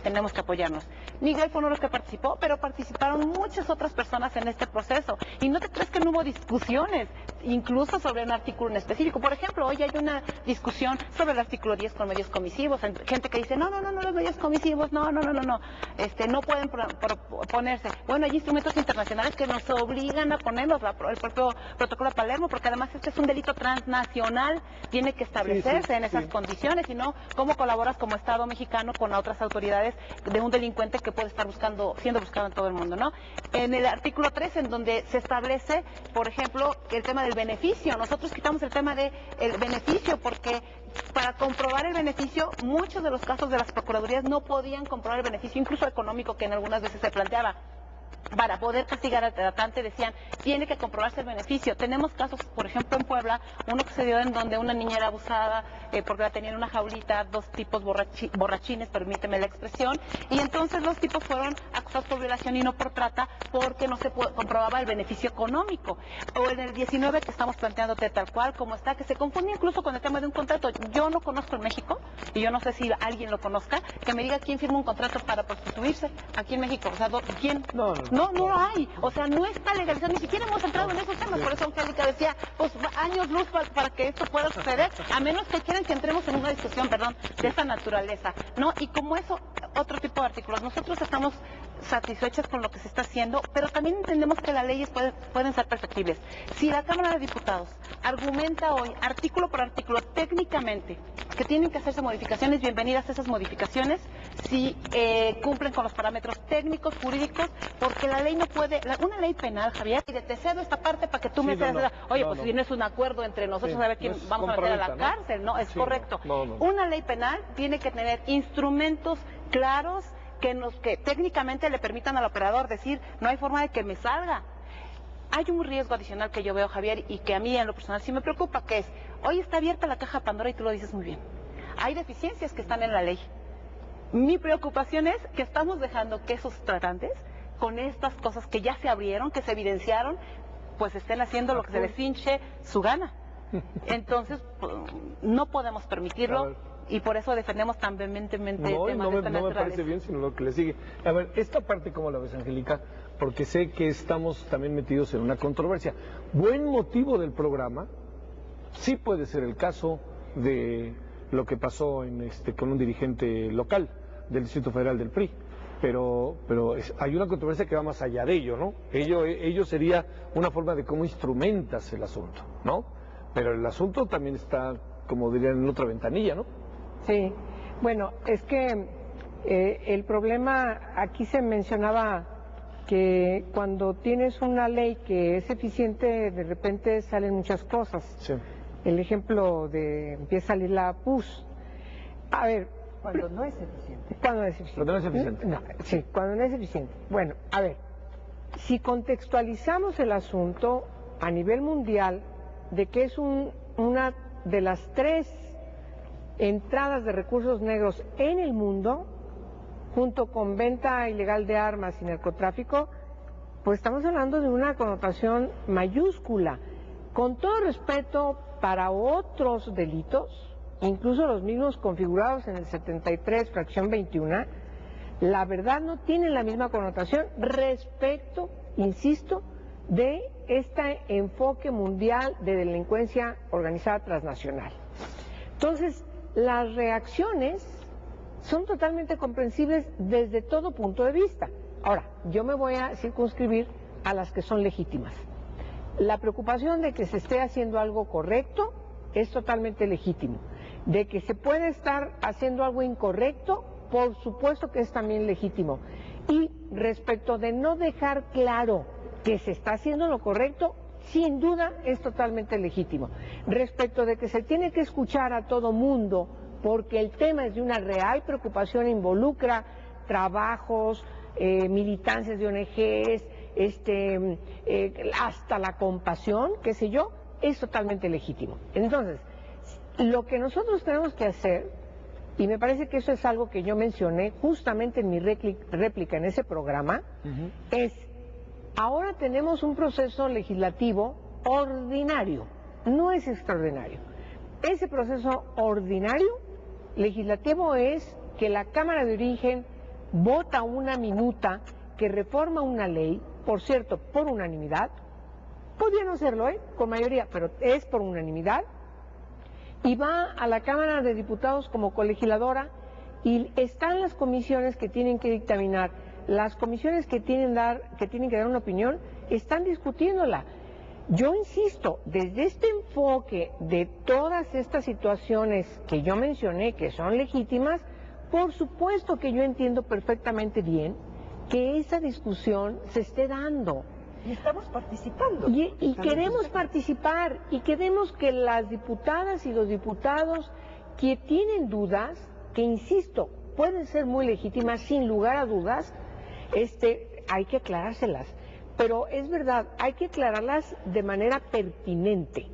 tenemos que apoyarnos. Miguel fue uno de los que participó, pero participaron muchas otras personas en este proceso, y no te crees que no hubo discusiones. incluso sobre un artículo en específico. Por ejemplo, hoy hay una discusión sobre el artículo 10 con medios comisivos, gente que dice, no, los medios comisivos, no pueden ponerse. Bueno, hay instrumentos internacionales que nos obligan a ponerlos, el propio protocolo de Palermo, porque además este es un delito transnacional, tiene que establecerse en esas condiciones, y no cómo colaboras como Estado mexicano con otras autoridades de un delincuente que puede estar siendo buscado en todo el mundo, ¿no? En el artículo 3, en donde se establece, por ejemplo, el tema del beneficio, nosotros quitamos el tema del beneficio porque para comprobar el beneficio, muchos de los casos de las procuradurías no podían comprobar el beneficio, incluso económico, que en algunas veces se planteaba. Para poder castigar al tratante decían, tiene que comprobarse el beneficio. Tenemos casos, por ejemplo, en Puebla, uno que se dio en donde una niña era abusada porque la tenían en una jaulita, dos tipos borrachines, permíteme la expresión, y entonces los tipos fueron acusados por violación y no por trata porque no se comprobaba el beneficio económico. O en el 19 que estamos planteándote tal cual como está, que se confunde incluso con el tema de un contrato. Yo no conozco en México, y yo no sé si alguien lo conozca, que me diga quién firma un contrato para prostituirse aquí en México. O sea, ¿quién? No lo hay, o sea, no está legalizado, ni siquiera hemos entrado en esos temas, por eso Angélica decía, pues años luz para que esto pueda suceder, a menos que quieran que entremos en una discusión, de esta naturaleza, ¿no? Y como eso, otro tipo de artículos, nosotros estamos satisfechas con lo que se está haciendo, pero también entendemos que las leyes pueden ser perfectibles. Si la Cámara de Diputados argumenta hoy, artículo por artículo, técnicamente, que tienen que hacerse modificaciones, bienvenidas esas modificaciones, si cumplen con los parámetros técnicos, jurídicos, porque la ley no puede, una ley penal, Javier, y te cedo esta parte para que tú me cedas, si no es un acuerdo entre nosotros a ver quién vamos a meter a la cárcel, ¿no? Es correcto. Una ley penal tiene que tener instrumentos claros que técnicamente le permitan al operador decir, no hay forma de que me salga. Hay un riesgo adicional que yo veo, Javier, y que a mí en lo personal sí me preocupa, que es, hoy está abierta la caja de Pandora y tú lo dices muy bien. Hay deficiencias que están en la ley. Mi preocupación es que estamos dejando que esos tratantes, con estas cosas que ya se abrieron, que se evidenciaron, pues estén haciendo lo que se les hinche su gana. Entonces, no podemos permitirlo. Y por eso defendemos tan vehementemente temas de esta no me parece bien, sino lo que le sigue. A ver, esta parte, ¿cómo la ves, Angélica? Porque sé que estamos también metidos en una controversia. Buen motivo del programa, sí puede ser el caso de lo que pasó con un dirigente local del Distrito Federal del PRI. Pero hay una controversia que va más allá de ello, ¿no? Ello sería una forma de cómo instrumentas el asunto, ¿no? Pero el asunto también está, como dirían, en otra ventanilla, ¿no? Sí, bueno, es que el problema, aquí se mencionaba que cuando tienes una ley que es eficiente, de repente salen muchas cosas. Sí. El ejemplo de empieza a salir la PUS. A ver. Cuando no es eficiente. Cuando no es eficiente. Cuando no es eficiente. No, sí, cuando no es eficiente. Bueno, a ver, si contextualizamos el asunto a nivel mundial, de que es una de las 3 entradas de recursos negros en el mundo, junto con venta ilegal de armas y narcotráfico, pues estamos hablando de una connotación mayúscula. Con todo respeto para otros delitos, incluso los mismos configurados en el 73, fracción 21, la verdad no tienen la misma connotación respecto, insisto, de este enfoque mundial de delincuencia organizada transnacional. Entonces, las reacciones son totalmente comprensibles desde todo punto de vista. Ahora, yo me voy a circunscribir a las que son legítimas. La preocupación de que se esté haciendo algo correcto es totalmente legítimo. De que se puede estar haciendo algo incorrecto, por supuesto que es también legítimo. Y respecto de no dejar claro que se está haciendo lo correcto, sin duda es totalmente legítimo. Respecto de que se tiene que escuchar a todo mundo, porque el tema es de una real preocupación, involucra trabajos, militancias de ONGs, hasta la compasión, qué sé yo, es totalmente legítimo. Entonces, lo que nosotros tenemos que hacer, y me parece que eso es algo que yo mencioné justamente en mi réplica en ese programa, es, ahora tenemos un proceso legislativo ordinario, no es extraordinario. Ese proceso ordinario legislativo es que la Cámara de Origen vota una minuta que reforma una ley, por cierto, por unanimidad, podría no serlo, con mayoría, pero es por unanimidad, y va a la Cámara de Diputados como colegisladora, y están las comisiones que tienen que dictaminar, las comisiones que tienen que dar una opinión, están discutiéndola. Yo insisto, desde este enfoque de todas estas situaciones que yo mencioné, que son legítimas, por supuesto que yo entiendo perfectamente bien que esa discusión se esté dando. Y estamos participando. Y queremos participar, y queremos que las diputadas y los diputados que tienen dudas, que insisto, pueden ser muy legítimas sin lugar a dudas, hay que aclarárselas. Pero es verdad, hay que aclararlas de manera pertinente.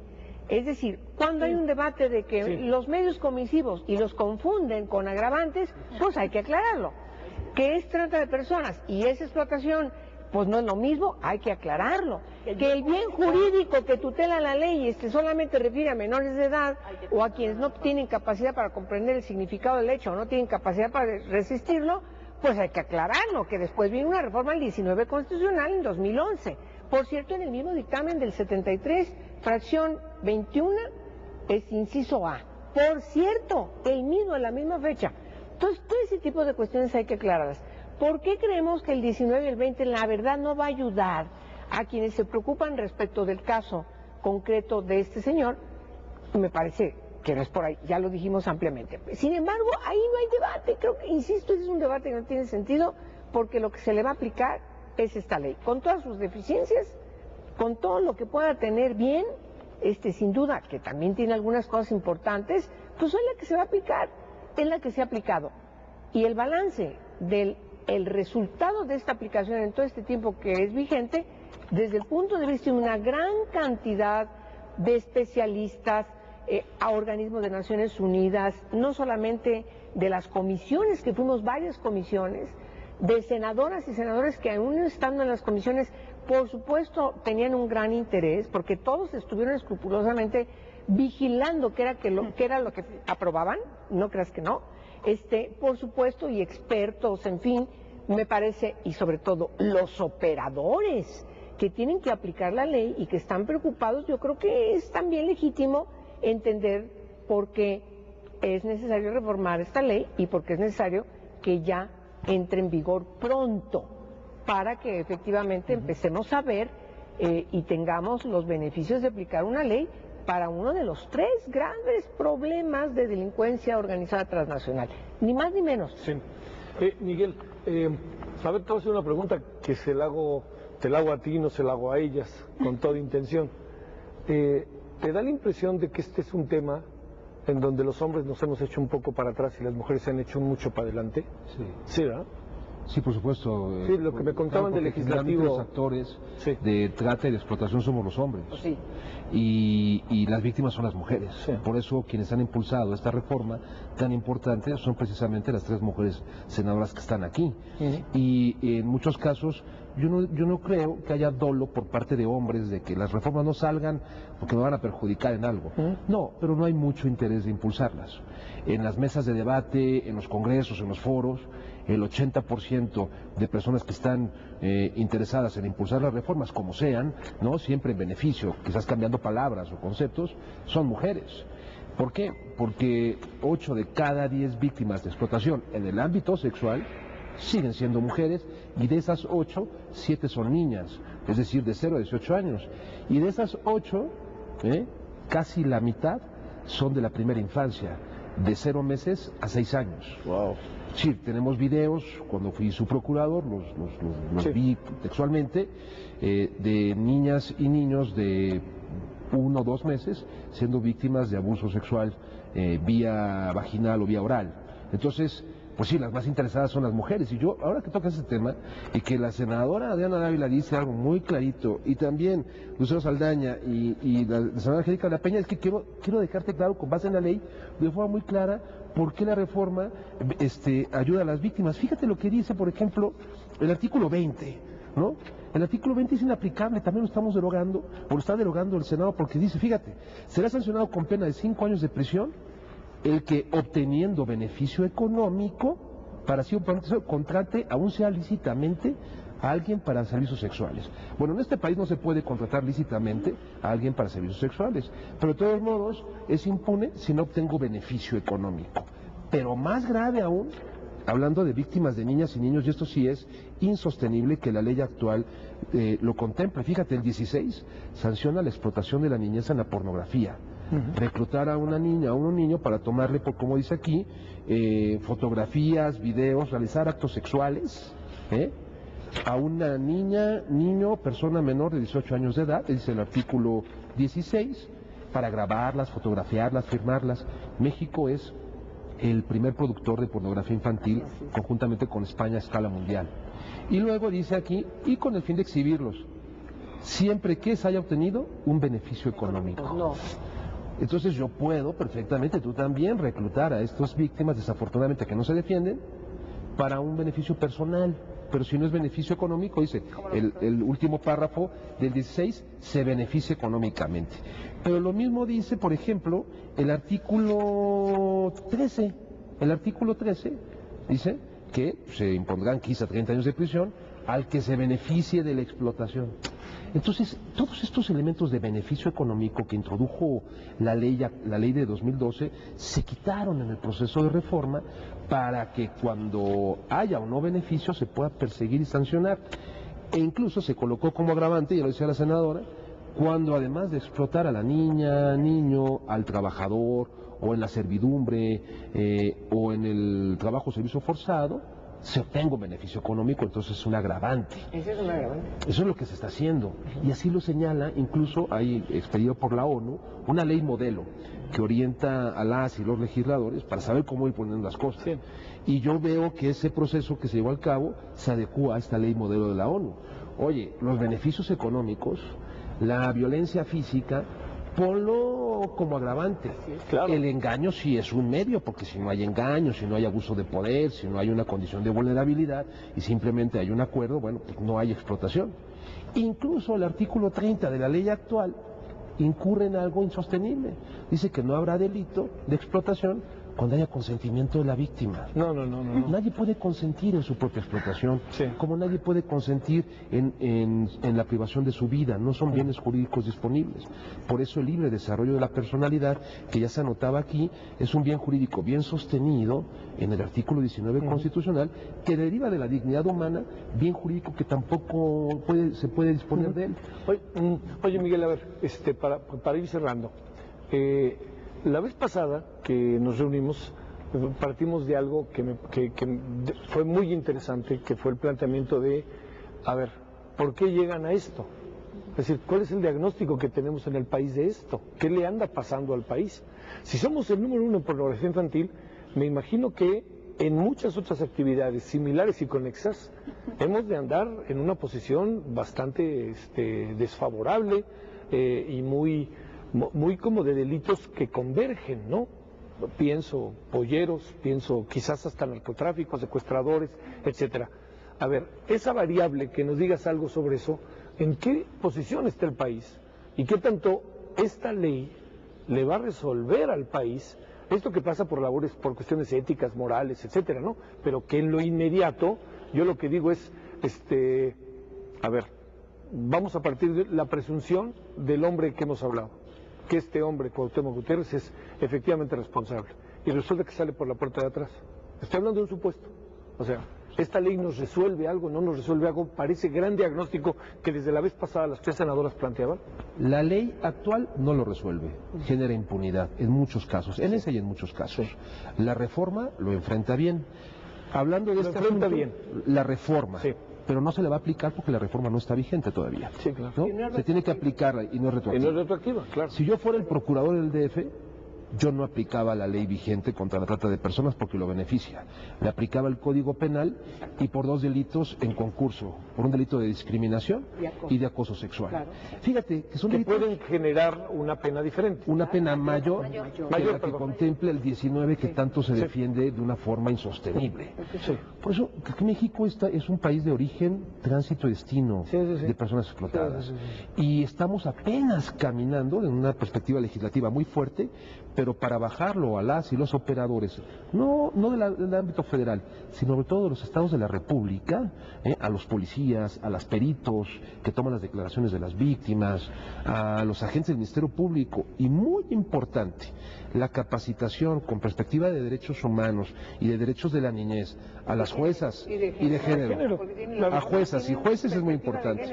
Es decir, cuando hay un debate de que los medios comisivos y los confunden con agravantes, pues hay que aclararlo. Que es trata de personas y es explotación, pues no es lo mismo, hay que aclararlo. Que el bien jurídico que tutela la ley solamente refiere a menores de edad o a quienes no tienen capacidad para comprender el significado del hecho o no tienen capacidad para resistirlo, pues hay que aclararlo, que después viene una reforma al 19 constitucional en 2011. Por cierto, en el mismo dictamen del 73, fracción 21, es inciso A. Por cierto, la misma fecha. Entonces, todo ese tipo de cuestiones hay que aclararlas. ¿Por qué creemos que el 19 y el 20 la verdad no va a ayudar a quienes se preocupan respecto del caso concreto de este señor? Me parece que no es por ahí, ya lo dijimos ampliamente. Sin embargo, ahí no hay debate, creo que, insisto, ese es un debate que no tiene sentido, porque lo que se le va a aplicar es esta ley, con todas sus deficiencias, con todo lo que pueda tener bien, sin duda, que también tiene algunas cosas importantes, pues es la que se va a aplicar, es la que se ha aplicado. Y el balance del resultado de esta aplicación en todo este tiempo que es vigente, desde el punto de vista de una gran cantidad de especialistas, a organismos de Naciones Unidas, no solamente de las comisiones, que fuimos varias comisiones, de senadoras y senadores que aún estando en las comisiones, por supuesto, tenían un gran interés, porque todos estuvieron escrupulosamente vigilando qué era lo que aprobaban, no creas que no, por supuesto, y expertos, en fin, me parece, y sobre todo los operadores que tienen que aplicar la ley y que están preocupados, yo creo que es también legítimo entender por qué es necesario reformar esta ley y por qué es necesario que ya entre en vigor pronto para que efectivamente empecemos a ver y tengamos los beneficios de aplicar una ley para uno de los 3 grandes problemas de delincuencia organizada transnacional, ni más ni menos. Sí. Miguel, a ver, te voy a hacer una pregunta que te la hago a ti, no se la hago a ellas, con toda intención. ¿Te da la impresión de que este es un tema en donde los hombres nos hemos hecho un poco para atrás y las mujeres se han hecho mucho para adelante? Sí. Sí, ¿verdad? Sí, por supuesto. Sí, lo que me contaban del legislativo. Los actores de trata y de explotación somos los hombres. Sí. Y las víctimas son las mujeres. Sí. Por eso quienes han impulsado esta reforma tan importante son precisamente las 3 mujeres senadoras que están aquí. Y en muchos casos yo no creo que haya dolo por parte de hombres de que las reformas no salgan porque me van a perjudicar en algo. No, pero no hay mucho interés de impulsarlas. En las mesas de debate, en los congresos, en los foros, el 80% de personas que están interesadas en impulsar las reformas, como sean, ¿no? Siempre en beneficio, quizás cambiando palabras o conceptos, son mujeres. ¿Por qué? Porque 8 de cada 10 víctimas de explotación en el ámbito sexual siguen siendo mujeres, y de esas 8, 7 son niñas, es decir, de 0 a 18 años. Y de esas 8, casi la mitad son de la primera infancia, de 0 meses a 6 años. Wow. Sí, tenemos videos, cuando fui su procurador, los vi textualmente, de niñas y niños de 1 o 2 meses siendo víctimas de abuso sexual vía vaginal o vía oral. Entonces, pues sí, las más interesadas son las mujeres. Y yo, ahora que tocas ese tema, y que la senadora Adriana Dávila dice algo muy clarito, y también Lucero Saldaña y la senadora Angélica de la Peña, es que quiero dejarte claro, con base en la ley, de forma muy clara, por qué la reforma ayuda a las víctimas. Fíjate lo que dice, por ejemplo, el artículo 20, ¿no? El artículo 20 es inaplicable, también lo estamos derogando, o lo está derogando el Senado, porque dice, fíjate, será sancionado con pena de 5 años de prisión el que, obteniendo beneficio económico para sí contrate, aún sea lícitamente, a alguien para servicios sexuales. Bueno, en este país no se puede contratar lícitamente a alguien para servicios sexuales, pero de todos modos es impune si no obtengo beneficio económico. Pero más grave aún, hablando de víctimas de niñas y niños, y esto sí es insostenible que la ley actual lo contemple. Fíjate, el 16 sanciona la explotación de la niñez en la pornografía. Reclutar a una niña o un niño para tomarle, por como dice aquí, fotografías, videos, realizar actos sexuales, a una niña, niño, persona menor de 18 años de edad, dice el artículo 16, para grabarlas, fotografiarlas, firmarlas. México es el primer productor de pornografía infantil, conjuntamente con España a escala mundial. Y luego dice aquí, y con el fin de exhibirlos, siempre que se haya obtenido un beneficio económico. No. Entonces yo puedo perfectamente, tú también, reclutar a estas víctimas, desafortunadamente que no se defienden, para un beneficio personal. Pero si no es beneficio económico, dice el último párrafo del 16, se beneficia económicamente. Pero lo mismo dice, por ejemplo, el artículo 13. El artículo 13 dice que se impondrán 15 a 30 años de prisión al que se beneficie de la explotación. Entonces, todos estos elementos de beneficio económico que introdujo la ley de 2012 se quitaron en el proceso de reforma para que cuando haya o no beneficio se pueda perseguir y sancionar. E incluso se colocó como agravante, ya lo decía la senadora, cuando además de explotar a la niña, niño, al trabajador, o en la servidumbre, o en el trabajo o servicio forzado, se obtenga un beneficio económico, entonces es un agravante. Ese es un agravante. Eso es lo que se está haciendo. Y así lo señala, incluso hay expedido por la ONU, una ley modelo que orienta a las y los legisladores para saber cómo ir poniendo las cosas. Sí. Y yo veo que ese proceso que se llevó al cabo se adecúa a esta ley modelo de la ONU. Oye, los beneficios económicos, la violencia física, ponlo como agravante. Sí, claro. El engaño sí es un medio, porque si no hay engaño, si no hay abuso de poder, si no hay una condición de vulnerabilidad y simplemente hay un acuerdo, bueno, pues no hay explotación. Incluso el artículo 30 de la ley actual incurre en algo insostenible. Dice que no habrá delito de explotación cuando haya consentimiento de la víctima. No. Nadie puede consentir en su propia explotación, sí, como nadie puede consentir en la privación de su vida. No son bienes jurídicos disponibles. Por eso el libre desarrollo de la personalidad, que ya se anotaba aquí, es un bien jurídico bien sostenido en el artículo 19 constitucional, que deriva de la dignidad humana, bien jurídico que tampoco se puede disponer de él. Oye, Miguel, a ver, para ir cerrando, la vez pasada que nos reunimos, partimos de algo que fue muy interesante, que fue el planteamiento de, a ver, ¿por qué llegan a esto? Es decir, ¿cuál es el diagnóstico que tenemos en el país de esto? ¿Qué le anda pasando al país? Si somos el número uno en pornografía infantil, me imagino que en muchas otras actividades similares y conexas hemos de andar en una posición bastante desfavorable y muy como de delitos que convergen, ¿no? Pienso polleros, pienso quizás hasta narcotráfico, secuestradores, etcétera. A ver, esa variable, que nos digas algo sobre eso, ¿en qué posición está el país? ¿Y qué tanto esta ley le va a resolver al país esto que pasa por labores, por cuestiones éticas, morales, etcétera, ¿no? Pero que en lo inmediato, yo lo que digo es, a ver, vamos a partir de la presunción del hombre que hemos hablado, que este hombre, Cuauhtémoc Gutiérrez, es efectivamente responsable, y resulta que sale por la puerta de atrás. Estoy hablando de un supuesto. O sea, ¿esta ley nos resuelve algo? ¿No nos resuelve algo? Parece gran diagnóstico que desde la vez pasada las tres senadoras planteaban. La ley actual no lo resuelve, genera impunidad en muchos casos, en ese y en muchos casos. La reforma lo enfrenta bien. Hablando de este asunto, bien. La reforma. Sí. Pero no se le va a aplicar porque la reforma no está vigente todavía. Sí, claro. ¿No? Se tiene que aplicar y no es retroactiva. Y no es retroactiva, claro. Si yo fuera el procurador del DF, yo no aplicaba la ley vigente contra la trata de personas porque lo beneficia. Le aplicaba el Código Penal y por 2 delitos en concurso, por un delito de discriminación y de acoso sexual. Claro. Fíjate que son delitos pueden generar una pena diferente. Una pena mayor que la que contemple el 19 que tanto se defiende de una forma insostenible. Sí. Por eso que México es un país de origen, tránsito y destino de personas explotadas. Y estamos apenas caminando en una perspectiva legislativa muy fuerte, pero para bajarlo a las y los operadores, no del ámbito federal, sino sobre todo de los estados de la República, a los policías, a los peritos que toman las declaraciones de las víctimas, a los agentes del Ministerio Público, y muy importante, la capacitación con perspectiva de derechos humanos y de derechos de la niñez a las juezas y de género, a juezas y jueces es muy importante,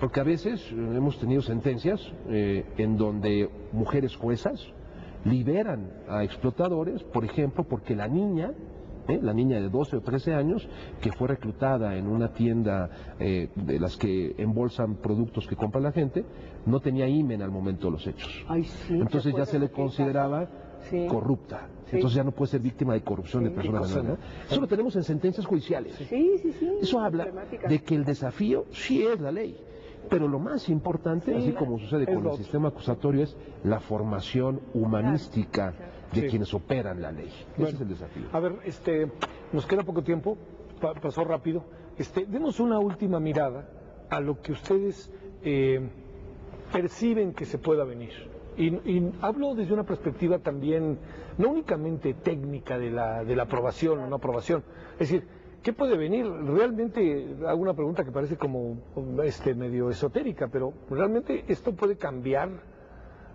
porque a veces hemos tenido sentencias en donde mujeres juezas liberan a explotadores, por ejemplo, porque la niña de 12 o 13 años, que fue reclutada en una tienda de las que embolsan productos que compra la gente, no tenía himen al momento de los hechos. Ay, sí, entonces ya se le consideraba corrupta. Sí. Entonces ya no puede ser víctima de corrupción de personas. ¿No? Eso lo tenemos en sentencias judiciales. Eso habla de que el desafío sí es la ley. Pero lo más importante, así como sucede con el sistema acusatorio, es la formación humanística de quienes operan la ley. Ese es el desafío. A ver, nos queda poco tiempo, pasó rápido. Demos una última mirada a lo que ustedes perciben que se pueda venir. Y hablo desde una perspectiva también, no únicamente técnica de la aprobación o no aprobación. Es decir, ¿qué puede venir? Realmente hago una pregunta que parece como medio esotérica, pero realmente esto puede cambiar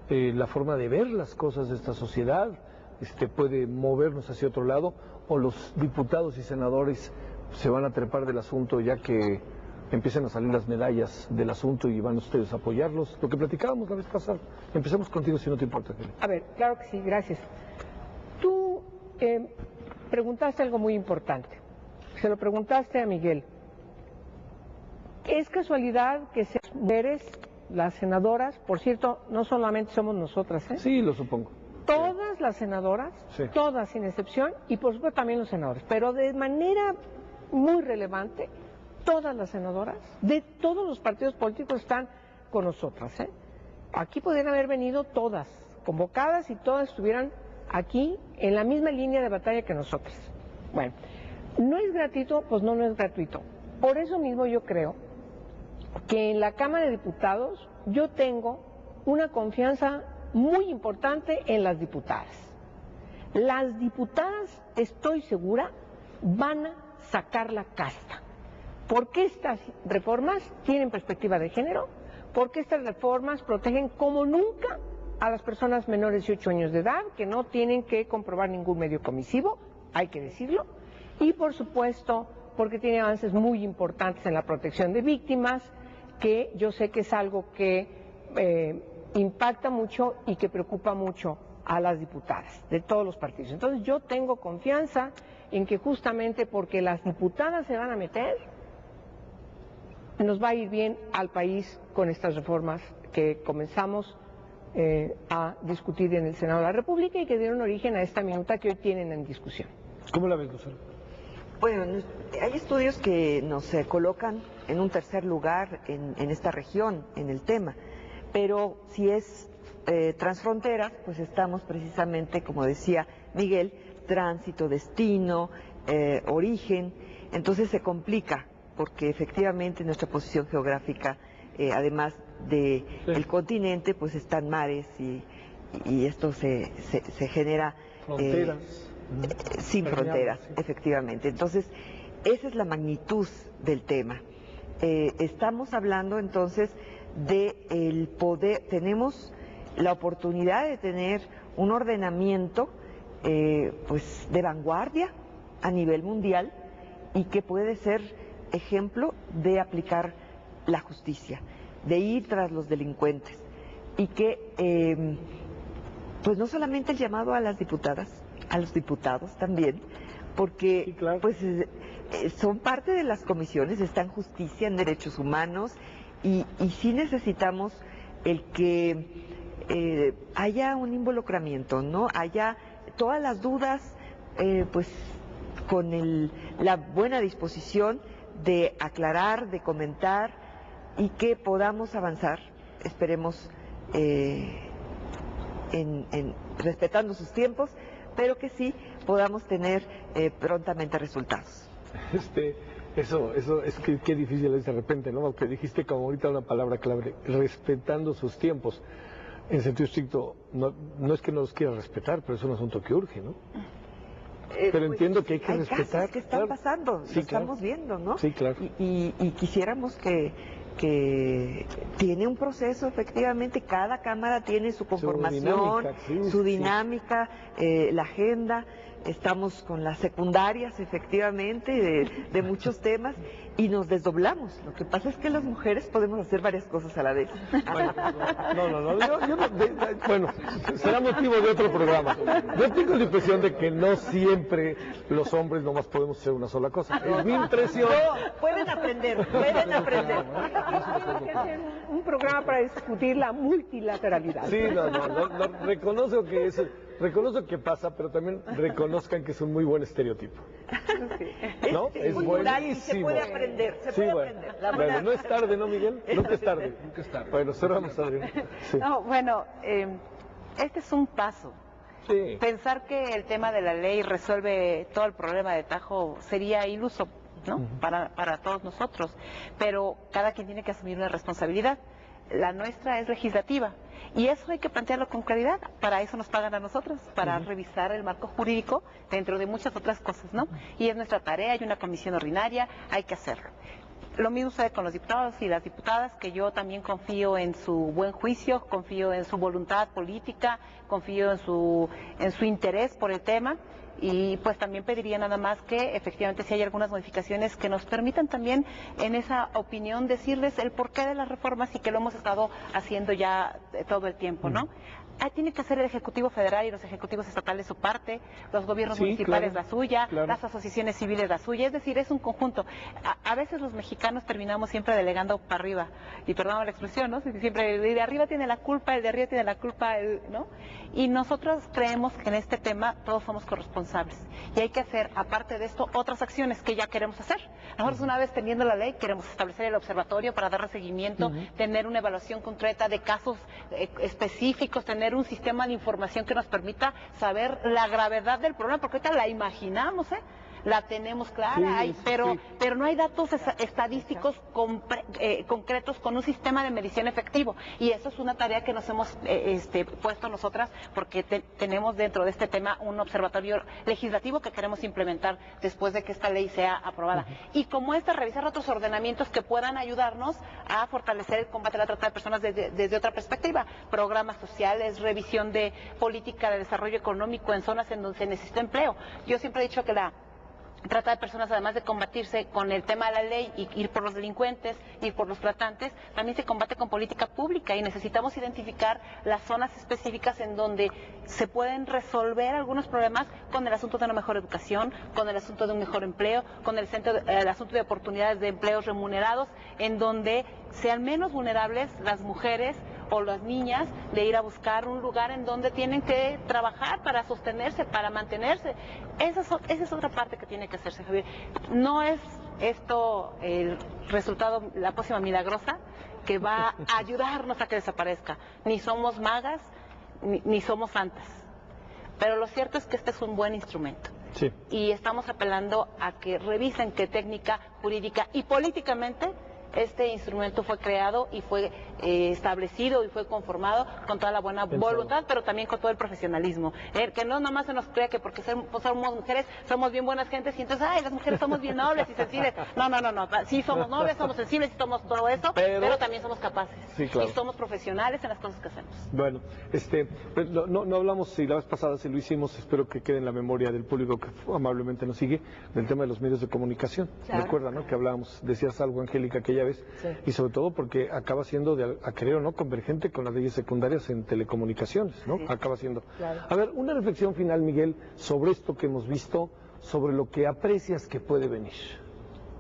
la forma de ver las cosas de esta sociedad, puede movernos hacia otro lado, o los diputados y senadores se van a trepar del asunto ya que empiecen a salir las medallas del asunto y van ustedes a apoyarlos. Lo que platicábamos la vez pasada. Empecemos contigo si no te importa. A ver, claro que sí, gracias. Tú preguntaste algo muy importante. Se lo preguntaste a Miguel. ¿Es casualidad que sean mujeres las senadoras? Por cierto, no solamente somos nosotras, ¿eh? Sí, lo supongo. Todas las senadoras, todas sin excepción, y por supuesto también los senadores, pero de manera muy relevante, todas las senadoras de todos los partidos políticos están con nosotras, ¿eh? Aquí podrían haber venido todas, convocadas, y todas estuvieran aquí en la misma línea de batalla que nosotras. Bueno, ¿no es gratuito? Pues no es gratuito. Por eso mismo yo creo que en la Cámara de Diputados yo tengo una confianza muy importante en las diputadas. Las diputadas, estoy segura, van a sacar la casta. Porque estas reformas tienen perspectiva de género, porque estas reformas protegen como nunca a las personas menores de 8 años de edad, que no tienen que comprobar ningún medio comisivo, hay que decirlo, y por supuesto porque tiene avances muy importantes en la protección de víctimas, que yo sé que es algo que impacta mucho y que preocupa mucho a las diputadas de todos los partidos. Entonces yo tengo confianza en que justamente porque las diputadas se van a meter, nos va a ir bien al país con estas reformas que comenzamos a discutir en el Senado de la República y que dieron origen a esta minuta que hoy tienen en discusión. ¿Cómo la ves, Lucero? Bueno, hay estudios que nos colocan en un tercer lugar en esta región, en el tema, pero si es transfronteras, pues estamos precisamente, como decía Miguel, tránsito, destino, origen, entonces se complica, porque efectivamente nuestra posición geográfica, además del continente, pues están mares y esto se genera... Fronteras. Sin fronteras, efectivamente. Entonces, esa es la magnitud del tema. Estamos hablando entonces del poder, tenemos la oportunidad de tener un ordenamiento pues de vanguardia a nivel mundial y que puede ser ejemplo de aplicar la justicia, de ir tras los delincuentes y que pues no solamente el llamado a las diputadas, a los diputados también, porque sí, claro, pues son parte de las comisiones, está en justicia, en derechos humanos, y sí necesitamos el que haya un involucramiento, ¿no? Haya todas las dudas, pues con la buena disposición de aclarar, de comentar, y que podamos avanzar, esperemos, respetando sus tiempos, pero que sí podamos tener prontamente resultados. Eso es que qué difícil es de repente, ¿no? Porque dijiste como ahorita una palabra clave, respetando sus tiempos. En sentido estricto, no es que no los quiera respetar, pero es un asunto que urge, ¿no? Pero pues, entiendo que hay que respetar. Casos que están pasando, Sí, lo estamos viendo, ¿no? Sí, claro. Y quisiéramos que tiene un proceso, efectivamente, cada cámara tiene su conformación, su dinámica, la agenda. Estamos con las secundarias, efectivamente, de muchos temas, y nos desdoblamos. Lo que pasa es que las mujeres podemos hacer varias cosas a la vez. Bueno, será motivo de otro programa. Yo tengo la impresión de que no siempre los hombres nomás podemos hacer una sola cosa. Es mi impresión. No, pueden aprender, pueden aprender. Tenemos que hacer un programa para discutir la multilateralidad. Sí, reconozco que pasa, pero también reconozcan que es un muy buen estereotipo. ¿No? Es buenísimo. Se puede aprender, aprender. Bueno, no es tarde, ¿no, Miguel? Nunca es tarde. Bueno, cerramos, Adrián. Sí. No, bueno, este es un paso. Sí. Pensar que el tema de la ley resuelve todo el problema de tajo sería iluso, ¿no? Para todos nosotros. Pero cada quien tiene que asumir una responsabilidad. La nuestra es legislativa. Y eso hay que plantearlo con claridad. Para eso nos pagan a nosotros, para revisar el marco jurídico dentro de muchas otras cosas, ¿no? Y es nuestra tarea, hay una comisión ordinaria, hay que hacerlo. Lo mismo sucede con los diputados y las diputadas, que yo también confío en su buen juicio, confío en su voluntad política, confío en su interés por el tema. Y pues también pediría nada más que efectivamente si hay algunas modificaciones que nos permitan también en esa opinión decirles el porqué de las reformas y que lo hemos estado haciendo ya todo el tiempo, ¿no? Tiene que hacer el Ejecutivo Federal y los Ejecutivos Estatales su parte, los gobiernos municipales la suya, las asociaciones civiles la suya, es decir, es un conjunto. A veces los mexicanos terminamos siempre delegando para arriba, y perdón la expresión, ¿no? Siempre el de arriba tiene la culpa, el de arriba tiene la culpa, ¿no? Y nosotros creemos que en este tema todos somos corresponsables, y hay que hacer, aparte de esto, otras acciones que ya queremos hacer. Nosotros una vez teniendo la ley, queremos establecer el observatorio para darle seguimiento, tener una evaluación concreta de casos específicos, tener un sistema de información que nos permita saber la gravedad del problema, porque ahorita la imaginamos, la tenemos clara, pero no hay datos estadísticos concretos con un sistema de medición efectivo, y eso es una tarea que nos hemos puesto nosotras, porque tenemos dentro de este tema un observatorio legislativo que queremos implementar después de que esta ley sea aprobada, y como revisar otros ordenamientos que puedan ayudarnos a fortalecer el combate a la trata de personas desde otra perspectiva, programas sociales, revisión de política de desarrollo económico en zonas en donde se necesita empleo. Yo siempre he dicho que la trata de personas, además de combatirse con el tema de la ley y ir por los delincuentes, ir por los tratantes, también se combate con política pública, y necesitamos identificar las zonas específicas en donde se pueden resolver algunos problemas con el asunto de una mejor educación, con el asunto de un mejor empleo, con el asunto de oportunidades de empleos remunerados, en donde sean menos vulnerables las mujeres o las niñas de ir a buscar un lugar en donde tienen que trabajar para sostenerse, para mantenerse. Esa es otra parte que tiene que hacerse, Javier. No es esto el resultado, la pócima milagrosa que va a ayudarnos a que desaparezca. Ni somos magas, ni somos santas. Pero lo cierto es que este es un buen instrumento. Sí. Y estamos apelando a que revisen qué técnica, jurídica y políticamente este instrumento fue creado y fue establecido y fue conformado con toda la buena voluntad, pero también con todo el profesionalismo. Que no nada más se nos crea que porque somos mujeres somos bien buenas gentes y entonces, las mujeres somos bien nobles y sensibles. No. Sí somos nobles, somos sensibles y somos todo eso, pero también somos capaces. Sí, claro. Y somos profesionales en las cosas que hacemos. Bueno, no hablamos, si la vez pasada si lo hicimos, espero que quede en la memoria del público que amablemente nos sigue, del tema de los medios de comunicación. Claro. Recuerda, ¿no? Que hablábamos, decías algo, Angélica, aquella vez, y sobre todo porque acaba siendo, a querer o no, convergente con las leyes secundarias en telecomunicaciones, ¿no? Sí. Acaba siendo. Claro. A ver, una reflexión final, Miguel, sobre esto que hemos visto, sobre lo que aprecias que puede venir.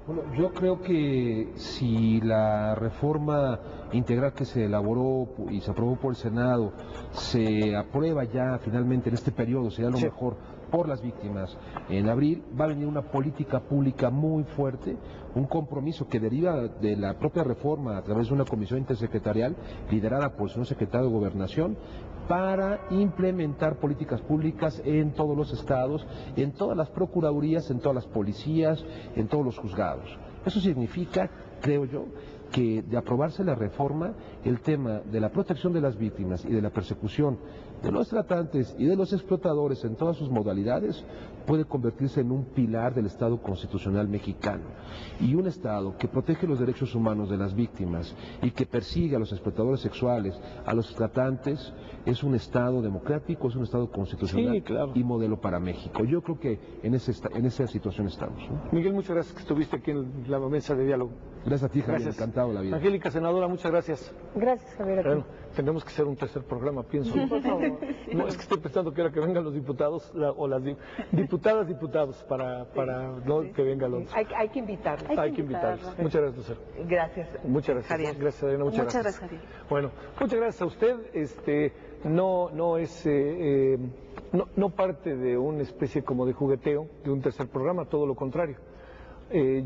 Bueno, yo creo que si la reforma integral que se elaboró y se aprobó por el Senado se aprueba ya finalmente en este periodo, sería lo mejor por las víctimas en abril, va a venir una política pública muy fuerte, un compromiso que deriva de la propia reforma a través de una comisión intersecretarial liderada por el señor secretario de Gobernación, para implementar políticas públicas en todos los estados, en todas las procuradurías, en todas las policías, en todos los juzgados. Eso significa, creo yo, que de aprobarse la reforma, el tema de la protección de las víctimas y de la persecución de los tratantes y de los explotadores en todas sus modalidades puede convertirse en un pilar del Estado constitucional mexicano. Y un Estado que protege los derechos humanos de las víctimas y que persigue a los explotadores sexuales, a los tratantes, es un Estado democrático, es un Estado constitucional, sí, claro, y modelo para México. Yo creo que en esa situación estamos, ¿no? Miguel, muchas gracias que estuviste aquí en la mesa de diálogo. Gracias a ti, Javier, Gracias. Encantado la vida. Angélica, senadora, muchas gracias. Gracias, Javier. Bueno, tendremos que hacer un tercer programa, pienso. Sí, por favor. No, es que estoy pensando que era que vengan los diputados o las diputados para no que vengan los... Hay que invitarlos. Hay que invitarlos. Muchas gracias, Lucero. Gracias. Muchas gracias. Javier. Gracias, Adriana. Muchas gracias. Javier. Bueno, muchas gracias a usted. No parte de una especie como de jugueteo, de un tercer programa, todo lo contrario.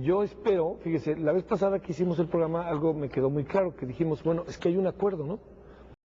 Yo espero, fíjese, la vez pasada que hicimos el programa algo me quedó muy claro, que dijimos, bueno, es que hay un acuerdo, ¿no?